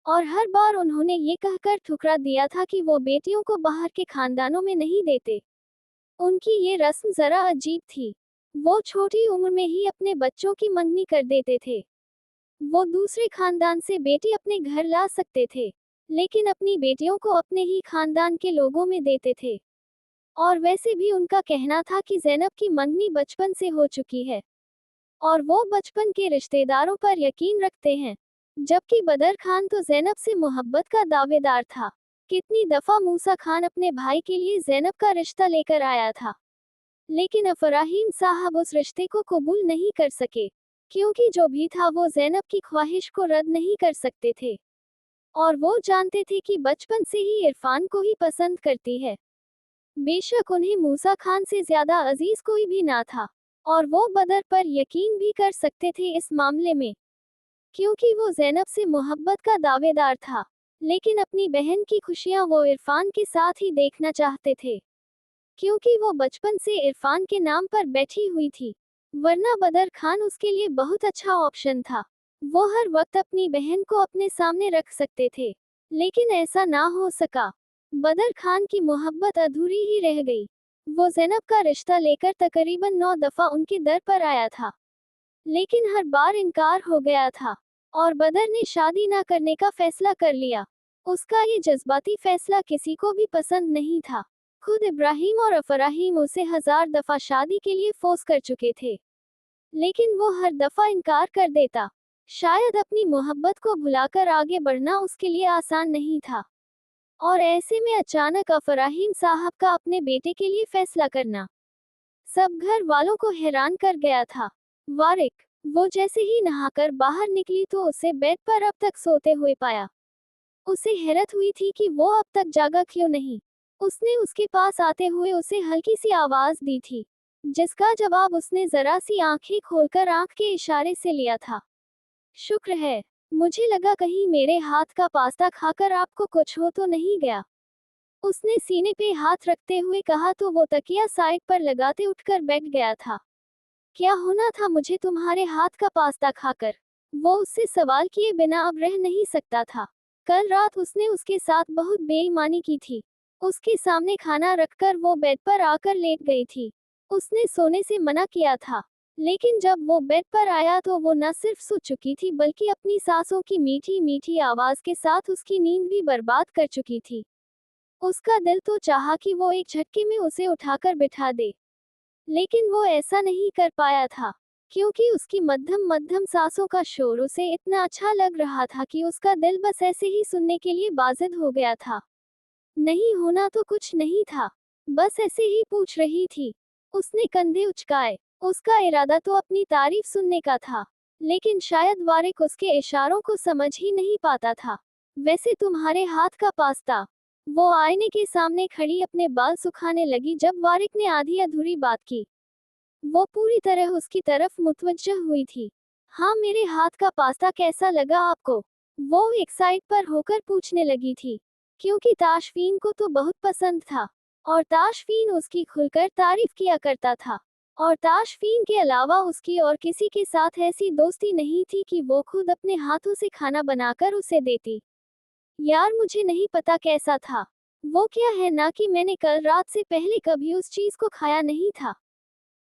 और हर बार उन्होंने ये कहकर ठुकरा दिया था कि वो बेटियों को बाहर के खानदानों में नहीं देते। उनकी ये रस्म जरा अजीब थी। वो छोटी उम्र में ही अपने बच्चों की मंगनी कर देते थे। वो दूसरे खानदान से बेटी अपने घर ला सकते थे, लेकिन अपनी बेटियों को अपने ही खानदान के लोगों में देते थे। और वैसे भी उनका कहना था कि ज़ैनब की मंगनी बचपन से हो चुकी है, और वो बचपन के रिश्तेदारों पर यकीन रखते हैं। जबकि बदर खान तो ज़ैनब से मोहब्बत का दावेदार था। कितनी दफ़ा मूसा खान अपने भाई के लिए ज़ैनब का रिश्ता लेकर आया था, लेकिन अफराहीम साहब उस रिश्ते को कबूल नहीं कर सके, क्योंकि जो भी था वो ज़ैनब की ख्वाहिश को रद्द नहीं कर सकते थे। और वो जानते थे कि बचपन से ही इरफान को ही पसंद करती है। बेशक उन्हें मूसा खान से ज्यादा अजीज कोई भी ना था, और वो बदर पर यकीन भी कर सकते थे इस मामले में, क्योंकि वो ज़ैनब से मोहब्बत का दावेदार था। लेकिन अपनी बहन की खुशियां वो इरफान के साथ ही देखना चाहते थे, क्योंकि वो बचपन से इरफान के नाम पर बैठी हुई थी। वरना बदर खान उसके लिए बहुत अच्छा ऑप्शन था। वो हर वक्त अपनी बहन को अपने सामने रख सकते थे, लेकिन ऐसा ना हो सका। बदर खान की मोहब्बत अधूरी ही रह गई। वो ज़ैनब का रिश्ता लेकर तकरीबन 9 दफ़ा उनके दर पर आया था, लेकिन हर बार इनकार हो गया था, और बदर ने शादी ना करने का फैसला कर लिया। उसका ये जज्बाती फैसला किसी को भी पसंद नहीं था। खुद इब्राहिम और अफराहीम उसे 1000 दफ़ा शादी के लिए फोर्स कर चुके थे, लेकिन वो हर दफ़ा इनकार कर देता। शायद अपनी मोहब्बत को भुलाकर आगे बढ़ना उसके लिए आसान नहीं था, और ऐसे में अचानक अफराहीम साहब का अपने बेटे के लिए फैसला करना सब घर वालों को हैरान कर गया था। वारिक, वो जैसे ही नहाकर बाहर निकली तो उसे बेड पर अब तक सोते हुए पाया। उसे हैरत हुई थी कि वो अब तक जागा क्यों नहीं। उसने उसके पास आते हुए उसे हल्की सी आवाज दी थी, जिसका जवाब उसने जरा सी आंखें खोलकर आंख के इशारे से लिया था। शुक्र है, मुझे लगा कहीं मेरे हाथ का पास्ता खाकर आपको कुछ हो तो नहीं गया। उसने सीने पे हाथ रखते हुए कहा तो वो तकिया साइड पर लगाते उठकर बैठ गया था। क्या होना था मुझे तुम्हारे हाथ का पास्ता खाकर? वो उससे सवाल किए बिना अब रह नहीं सकता था। कल रात उसने उसके साथ बहुत बेईमानी की थी। उसके सामने खाना रखकर वो बेड पर आकर लेट गई थी। उसने सोने से मना किया था, लेकिन जब वो बेड पर आया तो वो न सिर्फ सो चुकी थी बल्कि अपनी सांसों की मीठी मीठी आवाज के साथ उसकी नींद भी बर्बाद कर चुकी थी। उसका दिल तो चाहा कि वो एक झटके में उसे उठाकर बिठा दे, लेकिन वो ऐसा नहीं कर पाया था, क्योंकि उसकी मध्यम मध्यम सांसों का शोर उसे इतना अच्छा लग रहा था कि उसका दिल बस ऐसे ही सुनने के लिए बाजिद हो गया था। नहीं होना तो कुछ नहीं था, बस ऐसे ही पूछ रही थी। उसने कंधे उचकाए। उसका इरादा तो अपनी तारीफ सुनने का था, लेकिन शायद वारिक उसके इशारों को समझ ही नहीं पाता था। वैसे तुम्हारे हाथ का पास्ता, वो आईने के सामने खड़ी अपने बाल सुखाने लगी जब वारिक ने आधी अधूरी बात की। वो पूरी तरह उसकी तरफ मुतवज्जह हुई थी। हाँ, मेरे हाथ का पास्ता कैसा लगा आपको? वो एक साइड पर होकर पूछने लगी थी, क्योंकि ताशफीन को तो बहुत पसंद था, और ताशफीन उसकी खुलकर तारीफ किया करता था। और ताशफीन के अलावा उसकी और किसी के साथ ऐसी दोस्ती नहीं थी कि वो खुद अपने हाथों से खाना बनाकर उसे देती। यार, मुझे नहीं पता कैसा था। वो क्या है ना कि मैंने कल रात से पहले कभी उस चीज को खाया नहीं था,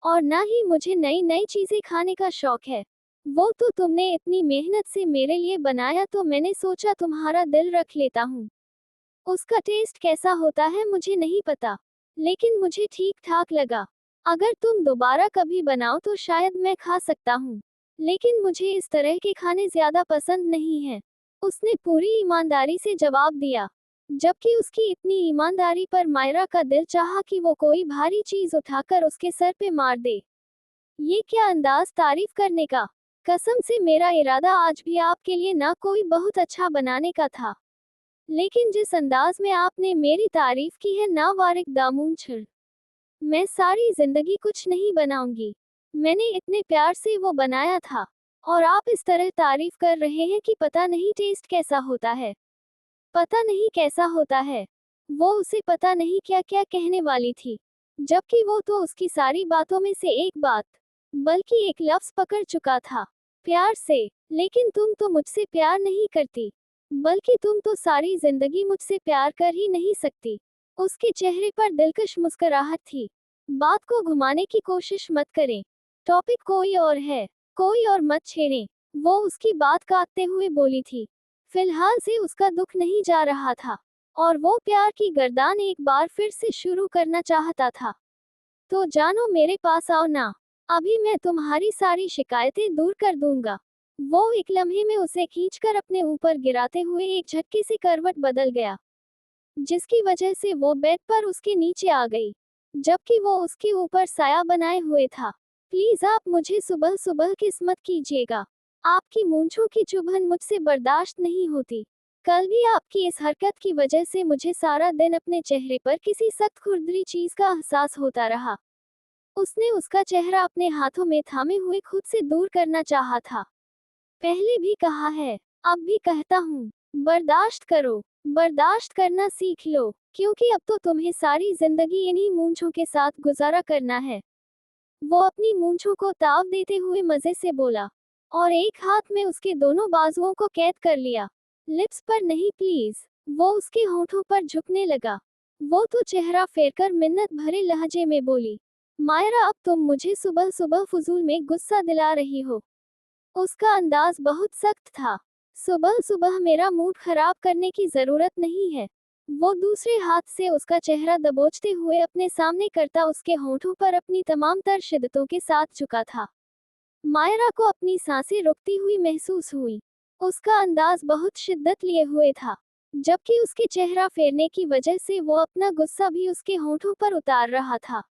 और ना ही मुझे नई नई चीजें खाने का शौक है। वो तो तुमने इतनी मेहनत से मेरे लिए बनाया, तो मैंने सोचा तुम्हारा दिल रख लेता हूँ। उसका टेस्ट कैसा होता है मुझे नहीं पता, लेकिन मुझे ठीक ठाक लगा। अगर तुम दोबारा कभी बनाओ तो शायद मैं खा सकता हूँ, लेकिन मुझे इस तरह के खाने ज्यादा पसंद नहीं है। उसने पूरी ईमानदारी से जवाब दिया, जबकि उसकी इतनी ईमानदारी पर मायरा का दिल चाहा कि वो कोई भारी चीज उठाकर उसके सर पे मार दे। ये क्या अंदाज तारीफ करने का! कसम से मेरा इरादा आज भी आपके लिए ना कोई बहुत अच्छा बनाने का था, लेकिन जिस अंदाज में आपने मेरी तारीफ की है ना वारिक दामून छिड़, मैं सारी जिंदगी कुछ नहीं बनाऊंगी। मैंने इतने प्यार से वो बनाया था, और आप इस तरह तारीफ कर रहे हैं कि पता नहीं टेस्ट कैसा होता है। पता नहीं कैसा होता है। वो उसे पता नहीं क्या क्या कहने वाली थी, जबकि वो तो उसकी सारी बातों में से एक बात, बल्कि एक लफ्ज पकड़ चुका था। प्यार से। लेकिन तुम तो मुझसे प्यार नहीं करती, बल्कि तुम तो सारी जिंदगी मुझसे प्यार कर ही नहीं सकती। उसके चेहरे पर दिलकश मुस्कुराहट थी। बात को घुमाने की कोशिश मत करें। टॉपिक कोई और है। कोई और मत छेड़ें। वो उसकी बात काटते हुए बोली थी। फिलहाल से उसका दुख नहीं जा रहा था, और वो प्यार की गर्दान एक बार फिर से शुरू करना चाहता था। तो जानो, मेरे पास आओ ना। अभी मैं तुम्हारी सारी शिकायतें दूर कर दूंगा। वो एक लम्हे में उसे खींचकर अपने ऊपर गिराते हुए एक झटके से करवट बदल गया, जिसकी वजह से वो बेड पर उसके नीचे आ गई, जबकि वो उसके ऊपर साया बनाए हुए था। प्लीज आप मुझे सुबह सुबह किस मत कीजिएगा। आपकी मूंछों की चुभन मुझसे बर्दाश्त नहीं होती। कल भी आपकी इस हरकत की वजह से मुझे सारा दिन अपने चेहरे पर किसी सख्त खुरदरी चीज का एहसास होता रहा। उसने उसका चेहरा अपने हाथों में थामे हुए खुद से दूर करना चाहा था। पहले भी कहा है, अब भी कहता हूँ, बर्दाश्त करो। बर्दाश्त करना सीख लो, क्योंकि अब तो तुम्हें सारी जिंदगी इन्हीं मूंछों के साथ गुजारा करना है। वो अपनी मूंछों को ताव देते हुए मजे से बोला, और एक हाथ में उसके दोनों बाजुओं को कैद कर लिया। लिप्स पर नहीं प्लीज। वो उसके होठों पर झुकने लगा। वो तो चेहरा फेरकर मिन्नत भरे लहजे में बोली, मायरा, अब तुम मुझे सुबह सुबह फजूल में गुस्सा दिला रही हो। उसका अंदाज बहुत सख्त था। सुबह सुबह मेरा मूड खराब करने की जरूरत नहीं है। वो दूसरे हाथ से उसका चेहरा दबोचते हुए अपने सामने करता उसके होठों पर अपनी तमाम तर शिद्दतों के साथ झुका था। मायरा को अपनी सांसें रुकती हुई महसूस हुई। उसका अंदाज बहुत शिद्दत लिए हुए था, जबकि उसके चेहरा फेरने की वजह से वो अपना गुस्सा भी उसके होठों पर उतार रहा था।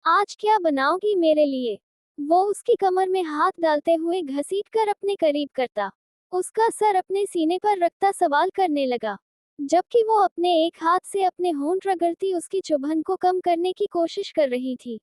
आज क्या बनाओगी मेरे लिए? वो उसकी कमर में हाथ डालते हुए घसीटकर अपने करीब करता, उसका सर अपने सीने पर रखता सवाल करने लगा, जबकि वो अपने एक हाथ से अपने होंठ रगड़ती उसकी चुभन को कम करने की कोशिश कर रही थी।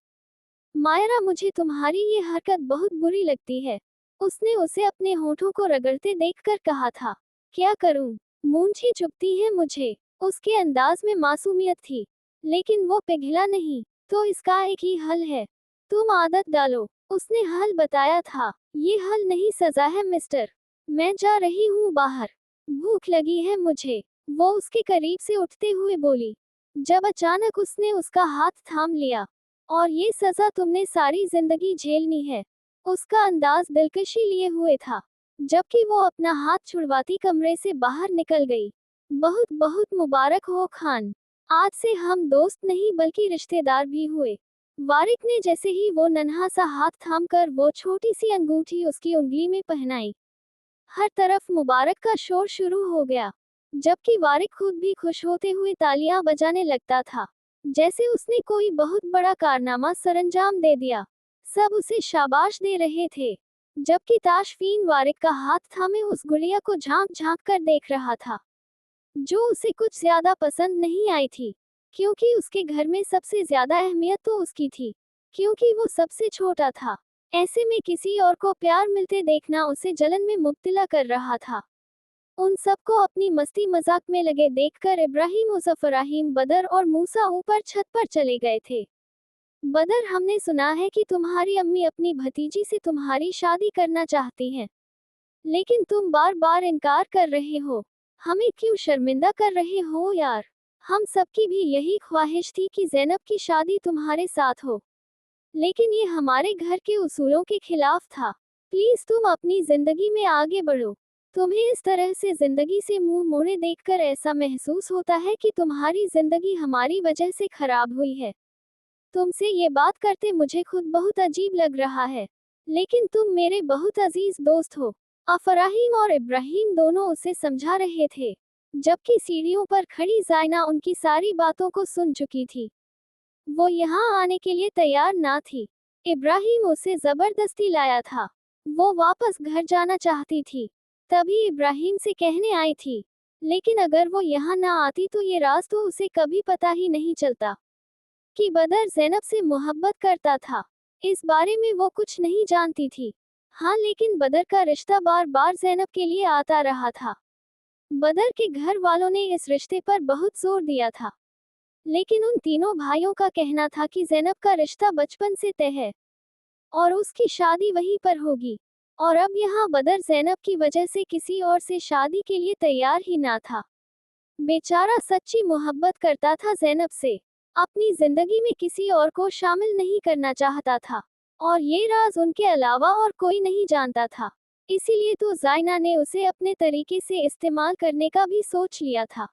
मायरा, मुझे तुम्हारी ये हरकत बहुत बुरी लगती है। उसने उसे अपने होठों को रगड़ते देखकर कहा था। क्या करूं? मूंछें चुभती हैं मुझे। उसके अंदाज में मासूमियत थी, लेकिन वो पिघला नहीं। तो इसका एक ही हल है, तुम आदत डालो। उसने हल बताया था। ये हल नहीं, सजा है मिस्टर। मैं जा रही हूँ बाहर। भूख लगी है मुझे। वो उसके करीब से उठते हुए बोली, जब अचानक उसने उसका हाथ थाम लिया। और ये सजा तुमने सारी जिंदगी झेलनी है। उसका अंदाज दिलकशी लिए हुए था, जबकि वो अपना हाथ छुड़वाती कमरे से बाहर निकल गई। बहुत बहुत मुबारक हो खान। आज से हम दोस्त नहीं बल्कि रिश्तेदार भी हुए। वारिक ने जैसे ही वो नन्हा सा हाथ थामकर वो छोटी सी अंगूठी उसकी उंगली में पहनाई, हर तरफ मुबारक का शोर शुरू हो गया, जबकि वारिक खुद भी खुश होते हुए तालियां बजाने लगता था, जैसे उसने कोई बहुत बड़ा कारनामा सरंजाम दे दिया। सब उसे शाबाश दे रहे थे, जबकि ताशफीन वारिक का हाथ थामे उस गुड़िया को झांक झांक कर देख रहा था। जो उसे कुछ ज्यादा पसंद नहीं आई थी, क्योंकि उसके घर में सबसे ज्यादा अहमियत तो उसकी थी, क्योंकि वो सबसे छोटा था। ऐसे में किसी और को प्यार मिलते देखना उसे जलन में मुब्तला कर रहा था। उन सबको अपनी मस्ती मजाक में लगे देखकर इब्राहिम, मुजफ्फराहिम, बदर और मूसा ऊपर छत पर चले गए थे। बदर, हमने सुना है कि तुम्हारी अम्मी अपनी भतीजी से तुम्हारी शादी करना चाहती हैं, लेकिन तुम बार बार इनकार कर रहे हो। हमें क्यों शर्मिंदा कर रहे हो यार? हम सबकी भी यही ख्वाहिश थी कि ज़ैनब की शादी तुम्हारे साथ हो, लेकिन ये हमारे घर के उसूलों के खिलाफ था। प्लीज तुम अपनी जिंदगी में आगे बढ़ो। तुम्हें इस तरह से जिंदगी से मुंह मोड़े देखकर ऐसा महसूस होता है कि तुम्हारी जिंदगी हमारी वजह से खराब हुई है। तुमसे ये बात करते मुझे खुद बहुत अजीब लग रहा है, लेकिन तुम मेरे बहुत अजीज दोस्त हो। अफराहीम और इब्राहिम दोनों उसे समझा रहे थे, जबकि सीढ़ियों पर खड़ी जायना उनकी सारी बातों को सुन चुकी थी। वो यहाँ आने के लिए तैयार ना थी। इब्राहिम उसे जबरदस्ती लाया था। वो वापस घर जाना चाहती थी, तभी इब्राहिम से कहने आई थी, लेकिन अगर वो यहाँ ना आती तो ये राज तो उसे कभी पता ही नहीं चलता कि बदर ज़ैनब से मोहब्बत करता था। इस बारे में वो कुछ नहीं जानती थी। हाँ, लेकिन बदर का रिश्ता बार बार ज़ैनब के लिए आता रहा था। बदर के घर वालों ने इस रिश्ते पर बहुत जोर दिया था, लेकिन उन तीनों भाइयों का कहना था कि ज़ैनब का रिश्ता बचपन से तय है और उसकी शादी वहीं पर होगी। और अब यहाँ बदर ज़ैनब की वजह से किसी और से शादी के लिए तैयार ही ना था। बेचारा सच्ची मोहब्बत करता था ज़ैनब से, अपनी जिंदगी में किसी और को शामिल नहीं करना चाहता था, और ये राज उनके अलावा और कोई नहीं जानता था। इसीलिए तो जायना ने उसे अपने तरीके से इस्तेमाल करने का भी सोच लिया था।